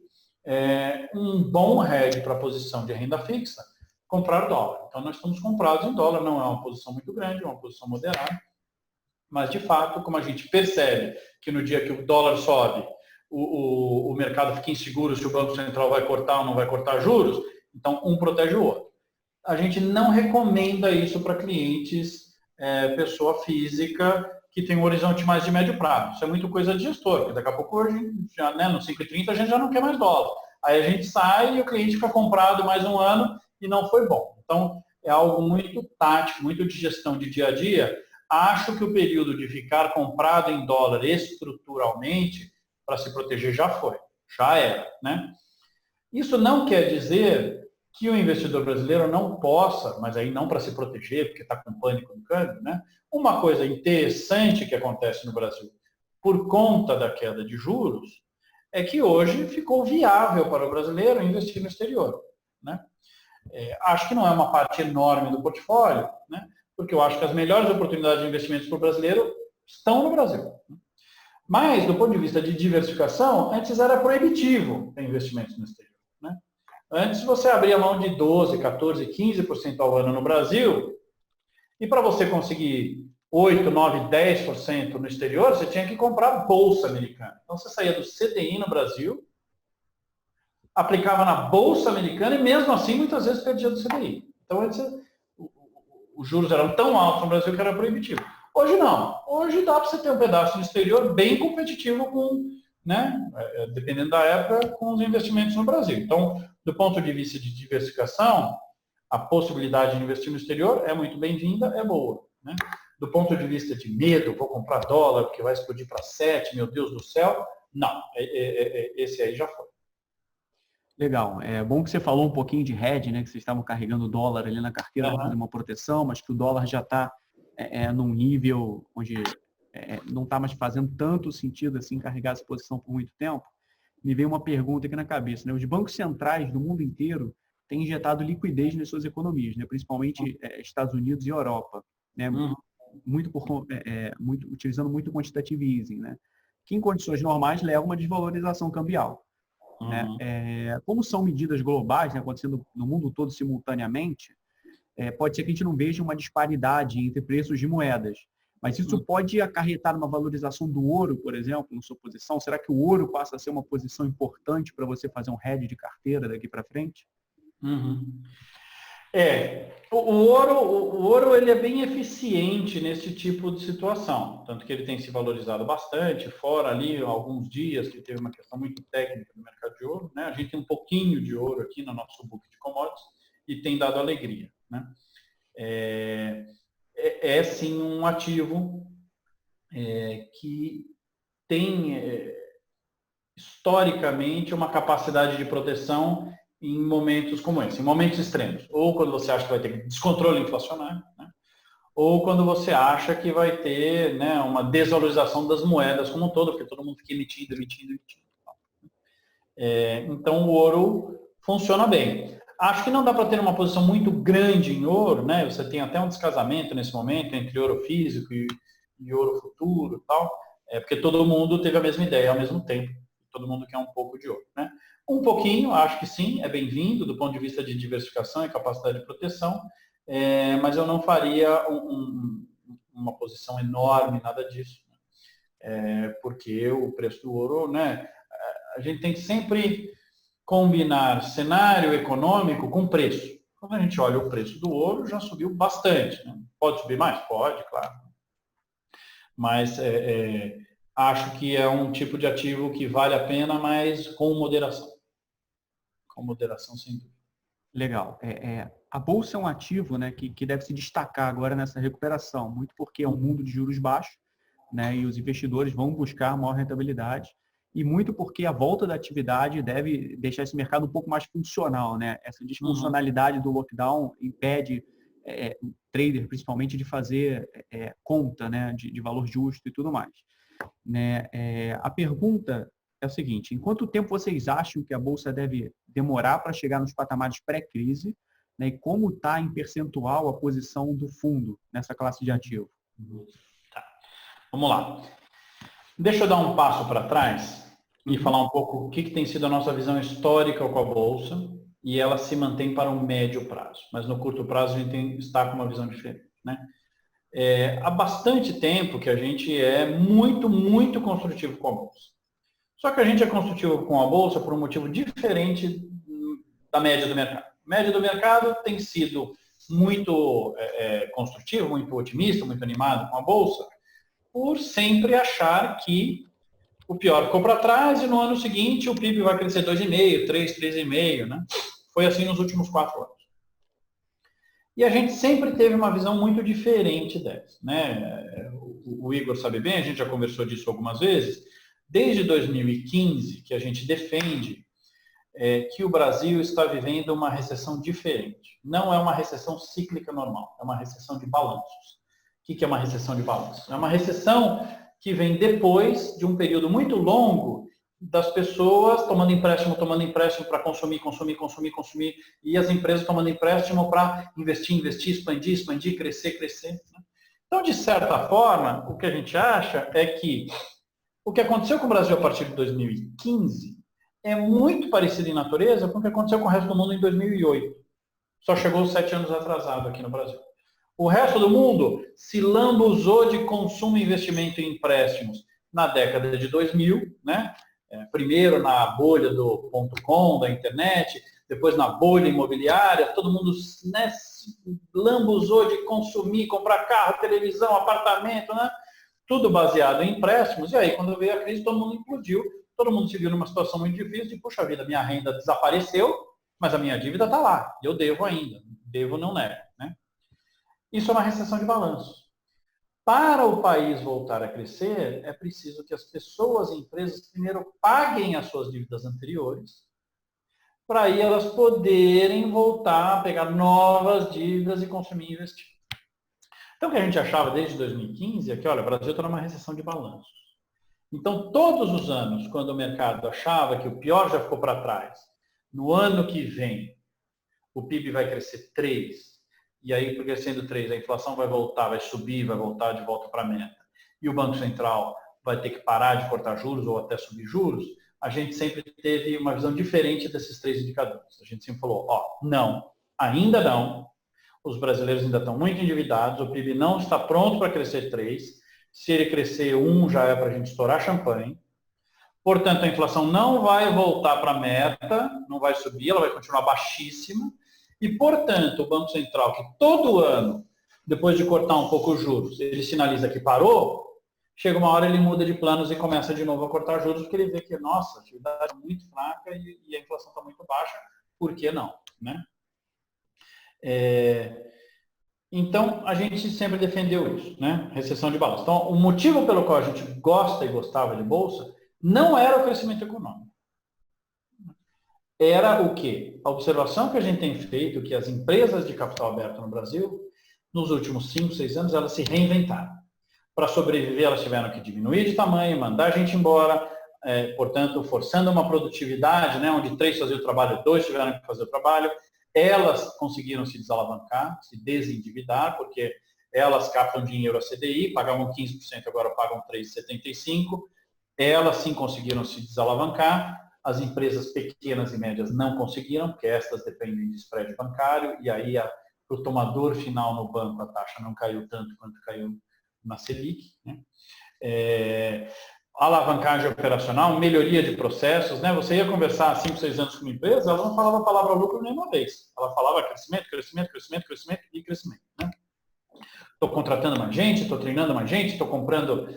B: um bom hedge para a posição de renda fixa, comprar dólar. Então, nós estamos comprados em dólar, não é uma posição muito grande, é uma posição moderada. Mas, de fato, como a gente percebe que no dia que o dólar sobe, o mercado fica inseguro se o Banco Central vai cortar ou não vai cortar juros, então um protege o outro. A gente não recomenda isso para clientes, pessoa física, que tem um horizonte mais de médio prazo. Isso é muito coisa de gestor, porque daqui a pouco, hoje, já, né, no 5,30, a gente já não quer mais dólar. Aí a gente sai e o cliente fica comprado mais um ano e não foi bom. Então, é algo muito tático, muito de gestão de dia a dia. Acho que o período de ficar comprado em dólar estruturalmente para se proteger já foi, já era, né? Isso não quer dizer que o investidor brasileiro não possa, mas aí não para se proteger, porque está com pânico no câmbio, né? Uma coisa interessante que acontece no Brasil, por conta da queda de juros, é que hoje ficou viável para o brasileiro investir no exterior, né? Acho que não é uma parte enorme do portfólio, né? Porque eu acho que as melhores oportunidades de investimentos para o brasileiro estão no Brasil. Mas, do ponto de vista de diversificação, antes era proibitivo ter investimentos no exterior, né? Antes você abria mão de 12%, 14%, 15% ao ano no Brasil, e para você conseguir 8%, 9%, 10% no exterior, você tinha que comprar bolsa americana. Então você saía do CDI no Brasil, aplicava na bolsa americana e mesmo assim muitas vezes perdia do CDI. Então antes os juros eram tão altos no Brasil que era proibitivo. Hoje não. Hoje dá para você ter um pedaço no exterior bem competitivo com, né, dependendo da época, com os investimentos no Brasil. Então, do ponto de vista de diversificação, a possibilidade de investir no exterior é muito bem-vinda, é boa, né? Do ponto de vista de medo, vou comprar dólar porque vai explodir para 7, meu Deus do céu, não. Esse aí já foi.
C: Legal. É bom que você falou um pouquinho de hedge, né? Que vocês estavam carregando dólar ali na carteira para fazer uma proteção, mas que o dólar já está num nível onde não está mais fazendo tanto sentido assim carregar essa posição por muito tempo. Me veio uma pergunta aqui na cabeça, né? Os bancos centrais do mundo inteiro têm injetado liquidez nas suas economias, né? Principalmente Estados Unidos e Europa, né? Utilizando muito quantitative easing, né? Que em condições normais leva a uma desvalorização cambial. Né? Como são medidas globais, né, acontecendo no mundo todo simultaneamente, pode ser que a gente não veja uma disparidade entre preços de moedas. Mas isso pode acarretar uma valorização do ouro, por exemplo, na sua posição? Será que o ouro passa a ser uma posição importante para você fazer um hedge de carteira daqui para frente?
B: O ouro ele é bem eficiente nesse tipo de situação, tanto que ele tem se valorizado bastante, fora ali alguns dias que teve uma questão muito técnica no mercado de ouro, né? A gente tem um pouquinho de ouro aqui no nosso book de commodities e tem dado alegria, né? Sim um ativo que tem historicamente uma capacidade de proteção em momentos como esse, em momentos extremos. Ou quando você acha que vai ter descontrole inflacionário, né? Ou quando você acha que vai ter, né, uma desvalorização das moedas como um todo, porque todo mundo fica emitindo. Então, o ouro funciona bem. Acho que não dá para ter uma posição muito grande em ouro, né? Você tem até um descasamento nesse momento entre ouro físico e ouro futuro e tal, porque todo mundo teve a mesma ideia ao mesmo tempo. Todo mundo quer um pouco de ouro, né? Um pouquinho, acho que sim, é bem-vindo do ponto de vista de diversificação e capacidade de proteção, mas eu não faria uma posição enorme, nada disso, né? Porque o preço do ouro, né? A gente tem que sempre combinar cenário econômico com preço. Quando a gente olha o preço do ouro, já subiu bastante, né? Pode subir mais? Pode, claro. Mas acho que é um tipo de ativo que vale a pena, mas com moderação. Com moderação, sem dúvida.
C: Legal. A Bolsa é um ativo, né, que deve se destacar agora nessa recuperação, muito porque é um mundo de juros baixos, né, e os investidores vão buscar maior rentabilidade, e muito porque a volta da atividade deve deixar esse mercado um pouco mais funcional, né? Essa disfuncionalidade do lockdown impede o trader, principalmente, de fazer conta, né, de valor justo e tudo mais. Né? A pergunta é o seguinte: em quanto tempo vocês acham que a Bolsa deve demorar para chegar nos patamares pré-crise, né? E como está em percentual a posição do fundo nessa classe de ativo?
B: Tá. Vamos lá. Deixa eu dar um passo para trás e falar um pouco o que tem sido a nossa visão histórica com a Bolsa e ela se mantém para um médio prazo. Mas no curto prazo a gente está com uma visão diferente, né? Há bastante tempo que a gente é muito, muito construtivo com a Bolsa. Só que a gente é construtivo com a Bolsa por um motivo diferente da média do mercado. A média do mercado tem sido muito construtivo, muito otimista, muito animado com a Bolsa, por sempre achar que o pior ficou para trás e no ano seguinte o PIB vai crescer 2,5%, 3%, 3,5%, né? Foi assim nos últimos 4 anos. E a gente sempre teve uma visão muito diferente dessa, né? O Igor sabe bem, a gente já conversou disso algumas vezes. Desde 2015 que a gente defende que o Brasil está vivendo uma recessão diferente. Não é uma recessão cíclica normal, é uma recessão de balanços. O que é uma recessão de balanços? É uma recessão que vem depois de um período muito longo das pessoas tomando empréstimo para consumir, e as empresas tomando empréstimo para investir, expandir, crescer. Né? Então, de certa forma, o que a gente acha é que o que aconteceu com o Brasil a partir de 2015 é muito parecido em natureza com o que aconteceu com o resto do mundo em 2008. Só chegou 7 anos atrasado aqui no Brasil. O resto do mundo se lambuzou de consumo, investimento e empréstimos na década de 2000, né? Primeiro na bolha do .com, da internet, depois na bolha imobiliária, todo mundo, né, se lambuzou de consumir, comprar carro, televisão, apartamento, né? Tudo baseado em empréstimos. E aí, quando veio a crise, todo mundo implodiu, todo mundo se viu numa situação muito difícil de, puxa vida, minha renda desapareceu, mas a minha dívida está lá, eu devo ainda, devo não nego, né? Isso é uma recessão de balanço. Para o país voltar a crescer, é preciso que as pessoas e empresas primeiro paguem as suas dívidas anteriores, para aí elas poderem voltar a pegar novas dívidas e consumir e investir. Então, o que a gente achava desde 2015 é que, olha, o Brasil está numa recessão de balanços. Então, todos os anos, quando o mercado achava que o pior já ficou para trás, no ano que vem, o PIB vai crescer 3%, e aí, crescendo 3%, a inflação vai voltar, vai subir, vai voltar de volta para a meta, e o Banco Central vai ter que parar de cortar juros ou até subir juros, a gente sempre teve uma visão diferente desses 3 indicadores. A gente sempre falou, não, ainda não, os brasileiros ainda estão muito endividados, o PIB não está pronto para crescer 3%, se ele crescer 1%, já é para a gente estourar champanhe. Portanto, a inflação não vai voltar para a meta, não vai subir, ela vai continuar baixíssima. E, portanto, o Banco Central, que todo ano, depois de cortar um pouco os juros, ele sinaliza que parou, chega uma hora ele muda de planos e começa de novo a cortar juros, porque ele vê que, nossa, a atividade é muito fraca e a inflação está muito baixa, por que não? Né? Então, a gente sempre defendeu isso, né? Recessão de balanço. Então, o motivo pelo qual a gente gosta e gostava de Bolsa não era o crescimento econômico. Era o quê? A observação que a gente tem feito que as empresas de capital aberto no Brasil, nos últimos 5, 6 anos, elas se reinventaram. Para sobreviver, elas tiveram que diminuir de tamanho, mandar a gente embora, portanto, forçando uma produtividade, né, onde 3 faziam o trabalho, 2 tiveram que fazer o trabalho. Elas conseguiram se desalavancar, se desendividar, porque elas captam dinheiro a CDI, pagavam 15%, agora pagam 3,75%. Elas sim conseguiram se desalavancar. As empresas pequenas e médias não conseguiram, porque estas dependem de spread bancário, e aí para o tomador final no banco a taxa não caiu tanto quanto caiu na Selic, né? Alavancagem operacional, melhoria de processos, né? Você ia conversar há 5, 6 anos com uma empresa, ela não falava a palavra lucro nenhuma vez. Ela falava crescimento, né? Estou contratando mais gente, estou treinando mais gente, estou comprando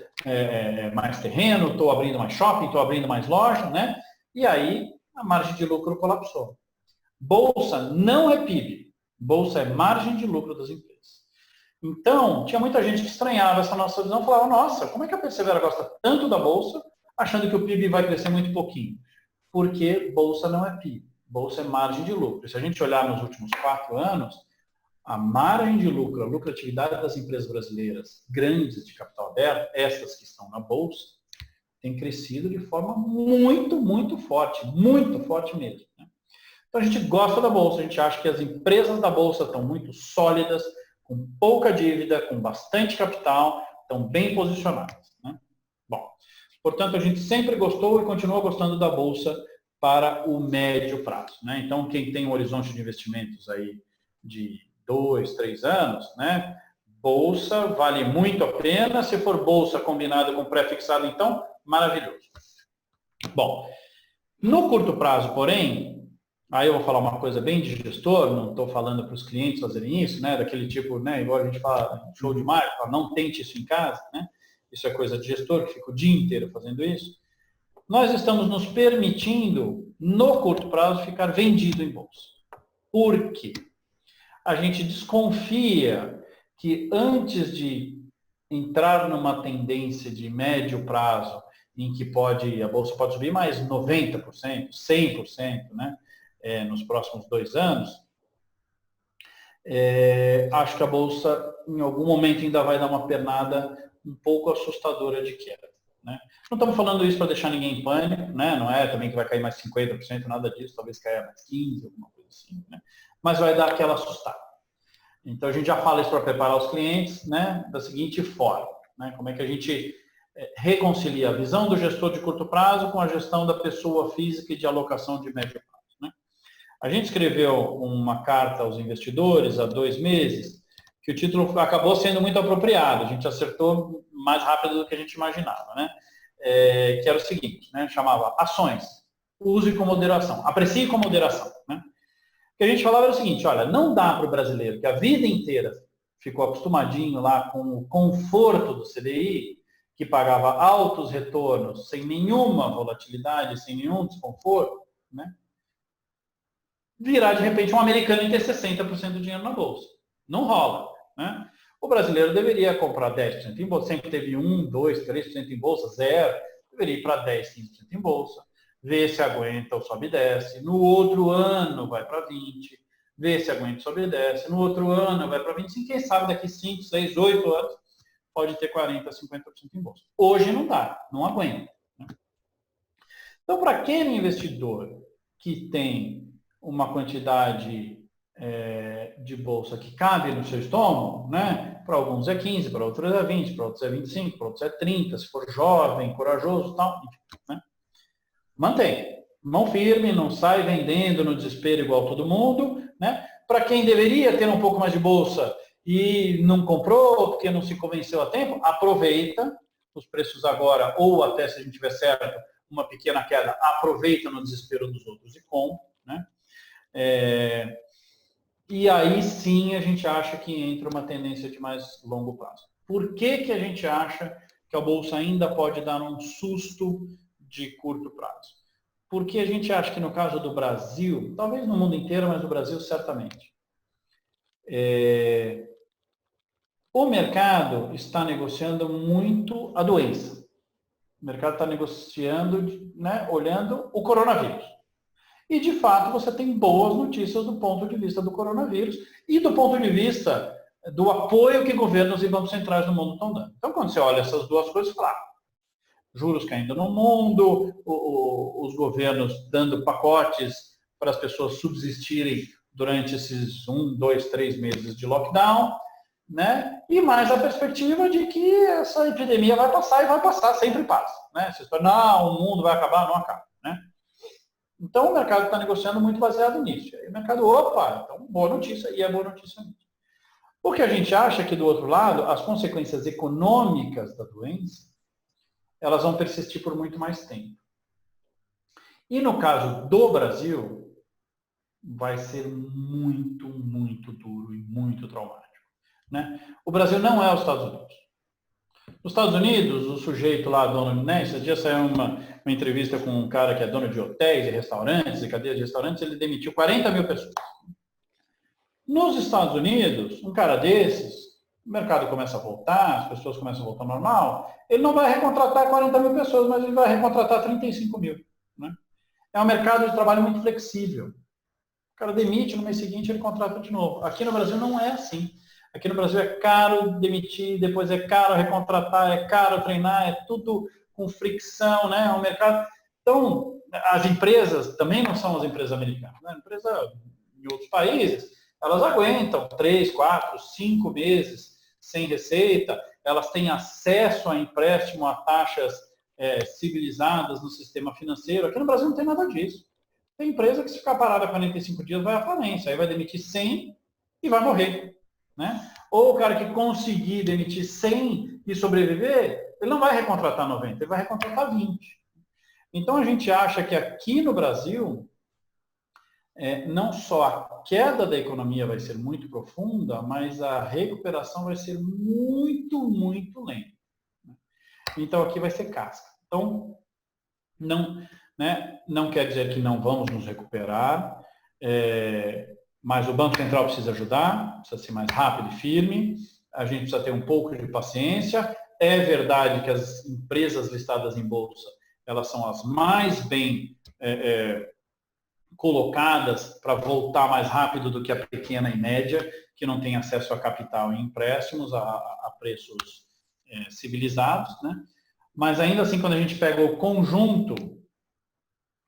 B: mais terreno, estou abrindo mais shopping, estou abrindo mais loja, né? E aí a margem de lucro colapsou. Bolsa não é PIB, bolsa é margem de lucro das empresas. Então, tinha muita gente que estranhava essa nossa visão, falava, nossa, como é que a Persevera gosta tanto da Bolsa, achando que o PIB vai crescer muito pouquinho? Porque Bolsa não é PIB, Bolsa é margem de lucro. E se a gente olhar nos últimos 4 anos, a margem de lucro, a lucratividade das empresas brasileiras grandes de capital aberto, essas que estão na Bolsa, tem crescido de forma muito, muito forte mesmo. Né? Então, a gente gosta da Bolsa, a gente acha que as empresas da Bolsa estão muito sólidas, com pouca dívida, com bastante capital, estão bem posicionadas. Né? Bom, portanto, a gente sempre gostou e continua gostando da Bolsa para o médio prazo, né? Então, quem tem um horizonte de investimentos aí de 2, 3 anos, né? Bolsa vale muito a pena. Se for bolsa combinada com pré-fixado, então, maravilhoso. Bom, no curto prazo, porém, aí eu vou falar uma coisa bem de gestor, não estou falando para os clientes fazerem isso, né? Daquele tipo, né? Igual a gente fala, show de marketing, não tente isso em casa, né? Isso é coisa de gestor que fica o dia inteiro fazendo isso. Nós estamos nos permitindo, no curto prazo, ficar vendido em bolsa. Por quê? A gente desconfia que antes de entrar numa tendência de médio prazo, em que a bolsa pode subir mais 90%, 100%, né, nos próximos 2 anos, acho que a bolsa, em algum momento, ainda vai dar uma pernada um pouco assustadora de queda. Né? Não estamos falando isso para deixar ninguém em pânico, né? Não é também que vai cair mais 50%, nada disso, talvez caia mais 15%, alguma coisa assim, né? Mas vai dar aquela assustada. Então, a gente já fala isso para preparar os clientes, né? Da seguinte forma, né? Como é que a gente reconcilia a visão do gestor de curto prazo com a gestão da pessoa física e de alocação de médio prazo, né? A gente escreveu uma carta aos investidores há 2 meses, que o título acabou sendo muito apropriado, a gente acertou mais rápido do que a gente imaginava, né? Que era o seguinte, né? Chamava ações, use com moderação, aprecie com moderação, né? O que a gente falava era o seguinte, olha, não dá para o brasileiro que a vida inteira ficou acostumadinho lá com o conforto do CDI, que pagava altos retornos sem nenhuma volatilidade, sem nenhum desconforto, né? Virar de repente um americano e ter 60% do dinheiro na bolsa. Não rola, né? O brasileiro deveria comprar 10% em bolsa, sempre teve 1, 2, 3% em bolsa, 0, deveria ir para 10, 15% em bolsa, ver se aguenta ou sobe e desce, no outro ano vai para 20, ver se aguenta, sobe e desce, no outro ano vai para 25, quem sabe daqui 5, 6, 8 anos pode ter 40, 50% em bolsa. Hoje não dá, não aguenta, né? Então, para aquele investidor que tem uma quantidade de bolsa que cabe no seu estômago, né? Para alguns é 15, para outros é 20, para outros é 25, para outros é 30, se for jovem, corajoso, tal, né? Mantém. Mão firme, não sai vendendo no desespero igual todo mundo, né? Para quem deveria ter um pouco mais de bolsa e não comprou, porque não se convenceu a tempo, aproveita os preços agora, ou até se a gente tiver certo, uma pequena queda, aproveita no desespero dos outros e compra, né? E aí sim a gente acha que entra uma tendência de mais longo prazo. Por que a gente acha que a bolsa ainda pode dar um susto de curto prazo? Porque a gente acha que no caso do Brasil, talvez no mundo inteiro, mas no Brasil certamente, o mercado está negociando muito a doença. O mercado está negociando, né, olhando o coronavírus. E, de fato, você tem boas notícias do ponto de vista do coronavírus e do ponto de vista do apoio que governos e bancos centrais do mundo estão dando. Então, quando você olha essas duas coisas, claro, juros caindo no mundo, os governos dando pacotes para as pessoas subsistirem durante esses 1, 2, 3 meses de lockdown, né? E mais a perspectiva de que essa epidemia vai passar e vai passar, sempre passa, né? Você fala, não, o mundo vai acabar, não acaba, né? Então, o mercado está negociando muito baseado nisso. Aí o mercado, opa, então, boa notícia, e é boa notícia mesmo. O que a gente acha que, do outro lado, as consequências econômicas da doença, elas vão persistir por muito mais tempo. E no caso do Brasil, vai ser muito, muito duro e muito traumático, né? O Brasil não é os Estados Unidos. Nos Estados Unidos, o sujeito lá, dono, né, esse dia saiu uma entrevista com um cara que é dono de hotéis e restaurantes, e cadeias de restaurantes, ele demitiu 40 mil pessoas. Nos Estados Unidos, um cara desses, o mercado começa a voltar, as pessoas começam a voltar ao normal, ele não vai recontratar 40 mil pessoas, mas ele vai recontratar 35 mil. Né? É um mercado de trabalho muito flexível. O cara demite, no mês seguinte ele contrata de novo. Aqui no Brasil não é assim. Aqui no Brasil é caro demitir, depois é caro recontratar, é caro treinar, é tudo com fricção, né? É um mercado. Então, as empresas também não são as empresas americanas, né? A empresa em outros países, elas aguentam 3, 4, 5 meses sem receita, elas têm acesso a empréstimo a taxas civilizadas no sistema financeiro. Aqui no Brasil não tem nada disso. Tem empresa que se ficar parada 45 dias vai à falência, aí vai demitir 100 e vai morrer. Né? Ou o cara que conseguir demitir 100 e sobreviver, ele não vai recontratar 90, ele vai recontratar 20. Então a gente acha que aqui no Brasil, não só a queda da economia vai ser muito profunda, mas a recuperação vai ser muito, muito lenta. Então aqui vai ser casca. Então, não quer dizer que não vamos nos recuperar, mas o Banco Central precisa ajudar, precisa ser mais rápido e firme, a gente precisa ter um pouco de paciência. É verdade que as empresas listadas em bolsa, elas são as mais bem colocadas para voltar mais rápido do que a pequena e média, que não tem acesso a capital e empréstimos a preços civilizados, né? Mas ainda assim, quando a gente pega o conjunto,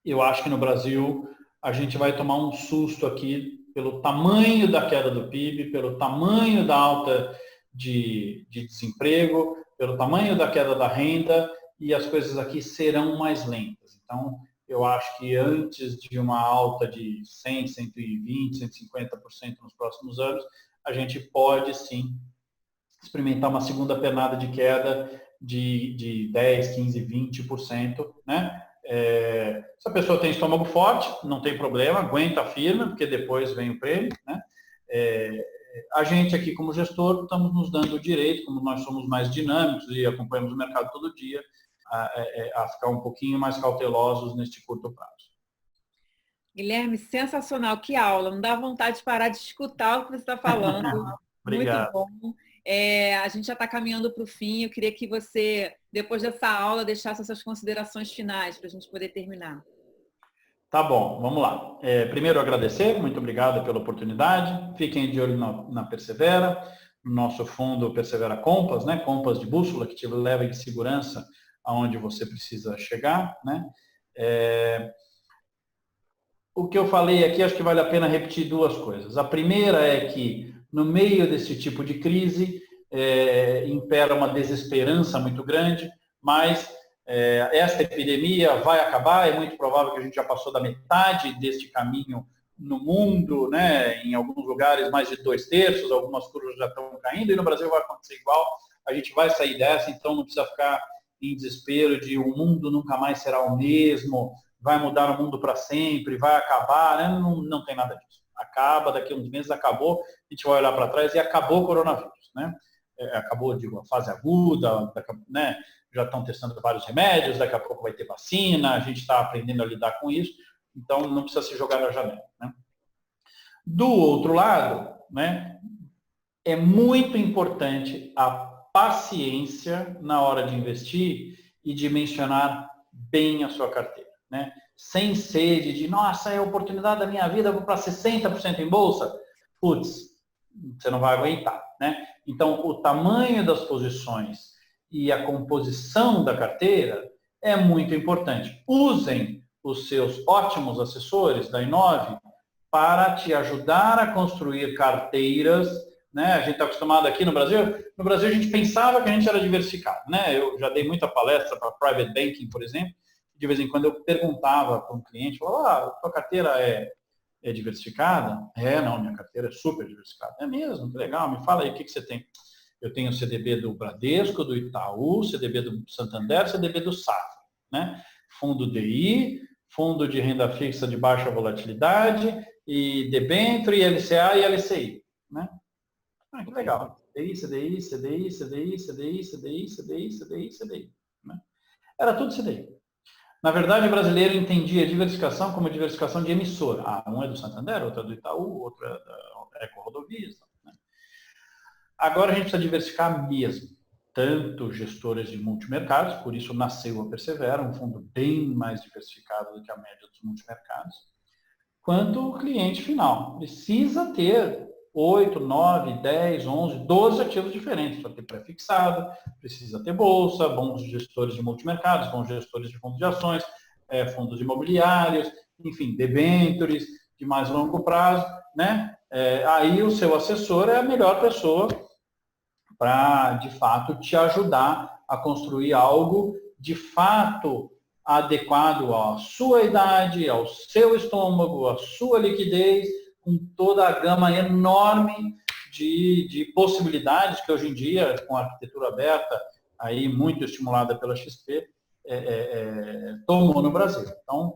B: eu acho que no Brasil a gente vai tomar um susto aqui pelo tamanho da queda do PIB, pelo tamanho da alta de desemprego, pelo tamanho da queda da renda, e as coisas aqui serão mais lentas. Então, eu acho que antes de uma alta de 100, 120, 150% nos próximos anos, a gente pode sim experimentar uma segunda pernada de queda de 10, 15, 20%, né? Se a pessoa tem estômago forte, não tem problema, aguenta firme, porque depois vem o prêmio, né? A gente aqui como gestor estamos nos dando o direito, como nós somos mais dinâmicos e acompanhamos o mercado todo dia, a ficar um pouquinho mais cautelosos neste curto prazo.
A: Guilherme, sensacional, que aula, não dá vontade de parar de escutar o que você está falando.
B: Obrigado.
A: Muito bom. A gente já está caminhando para o fim, eu queria que você, depois dessa aula, deixasse essas considerações finais para a gente poder terminar.
B: Tá bom, vamos lá. Primeiro, agradecer, muito obrigado pela oportunidade. Fiquem de olho na Persevera, no nosso fundo Persevera Compass, né? Compass de bússola, que te leva em segurança aonde você precisa chegar, né? O que eu falei aqui, acho que vale a pena repetir duas coisas. A primeira é que, no meio desse tipo de crise, impera uma desesperança muito grande, mas esta epidemia vai acabar, é muito provável que a gente já passou da metade deste caminho no mundo, né? Em alguns lugares mais de 2/3, algumas curvas já estão caindo, e no Brasil vai acontecer igual, a gente vai sair dessa, então não precisa ficar em desespero de o mundo nunca mais será o mesmo, vai mudar o mundo para sempre, vai acabar, né? Não tem nada disso. Acaba, daqui a uns meses acabou, a gente vai olhar para trás e acabou o coronavírus, né? Acabou, digo, a fase aguda, né? Já estão testando vários remédios, daqui a pouco vai ter vacina, a gente está aprendendo a lidar com isso, então não precisa se jogar na janela, né? Do outro lado, né, é muito importante a paciência na hora de investir e dimensionar bem a sua carteira, né? Sem sede de, nossa, é a oportunidade da minha vida, vou para 60% em bolsa. Putz, você não vai aguentar, né? Então, o tamanho das posições e a composição da carteira é muito importante. Usem os seus ótimos assessores da Inove para te ajudar a construir carteiras, né? A gente está acostumado aqui no Brasil a gente pensava que a gente era diversificado, né? Eu já dei muita palestra para private banking, por exemplo, de vez em quando eu perguntava para um cliente, falava, tua carteira é diversificada? Não, minha carteira é super diversificada. É mesmo, que legal, me fala aí o que você tem. Eu tenho o CDB do Bradesco, do Itaú, CDB do Santander, CDB do Safra, né? Fundo DI, fundo de renda fixa de baixa volatilidade, e debênture, e LCA e LCI, né? Que legal. CDI, CDI, CDI, CDI, CDI, CDI, CDI, CDI, né? Era tudo CDI. Na verdade, o brasileiro entendia diversificação como diversificação de emissora. Um é do Santander, outro é do Itaú, outro é da EcoRodovias, né? Agora a gente precisa diversificar mesmo. Tanto gestores de multimercados, por isso nasceu a Persevera, um fundo bem mais diversificado do que a média dos multimercados, quanto o cliente final. Precisa ter 8, 9, 10, 11, 12 ativos diferentes. Precisa ter pré-fixado, precisa ter bolsa, bons gestores de multimercados, bons gestores de fundos de ações, fundos imobiliários, enfim, debêntures de mais longo prazo, né? Aí o seu assessor é a melhor pessoa para, de fato, te ajudar a construir algo de fato adequado à sua idade, ao seu estômago, à sua liquidez, com toda a gama enorme de possibilidades que hoje em dia, com a arquitetura aberta, aí muito estimulada pela XP, tomou no Brasil. Então,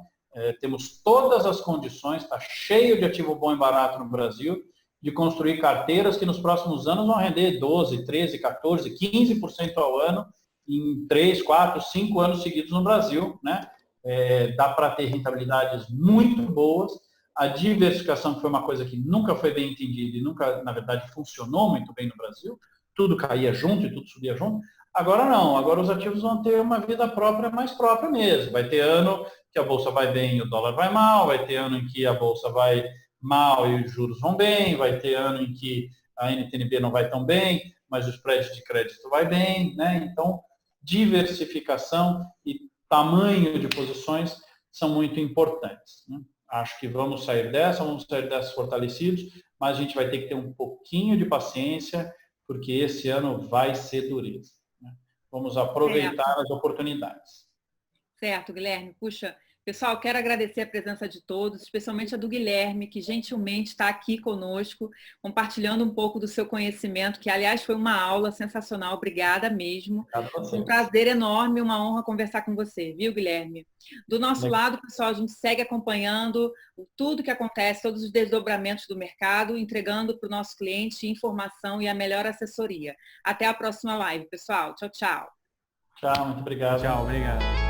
B: temos todas as condições, está cheio de ativo bom e barato no Brasil, de construir carteiras que nos próximos anos vão render 12%, 13%, 14%, 15% ao ano, em 3, 4, 5 anos seguidos no Brasil, né? Dá para ter rentabilidades muito boas. A diversificação, que foi uma coisa que nunca foi bem entendida e nunca, na verdade, funcionou muito bem no Brasil, tudo caía junto e tudo subia junto. Agora não, agora os ativos vão ter uma vida própria, mais própria mesmo. Vai ter ano que a bolsa vai bem e o dólar vai mal, vai ter ano em que a bolsa vai mal e os juros vão bem, vai ter ano em que a NTNB não vai tão bem, mas o spread de crédito vai bem, né? Então, diversificação e tamanho de posições são muito importantes, né? Acho que vamos sair dessa fortalecidos, mas a gente vai ter que ter um pouquinho de paciência, porque esse ano vai ser dureza, né? Vamos aproveitar as oportunidades.
A: Certo, Guilherme. Puxa, pessoal, quero agradecer a presença de todos, especialmente a do Guilherme, que gentilmente está aqui conosco, compartilhando um pouco do seu conhecimento, que, aliás, foi uma aula sensacional. Obrigada mesmo. Um prazer enorme, uma honra conversar com você, viu, Guilherme? Do nosso lado, pessoal, a gente segue acompanhando tudo que acontece, todos os desdobramentos do mercado, entregando para o nosso cliente informação e a melhor assessoria. Até a próxima live, pessoal. Tchau, tchau.
B: Tchau, muito obrigado.
C: Tchau, obrigado.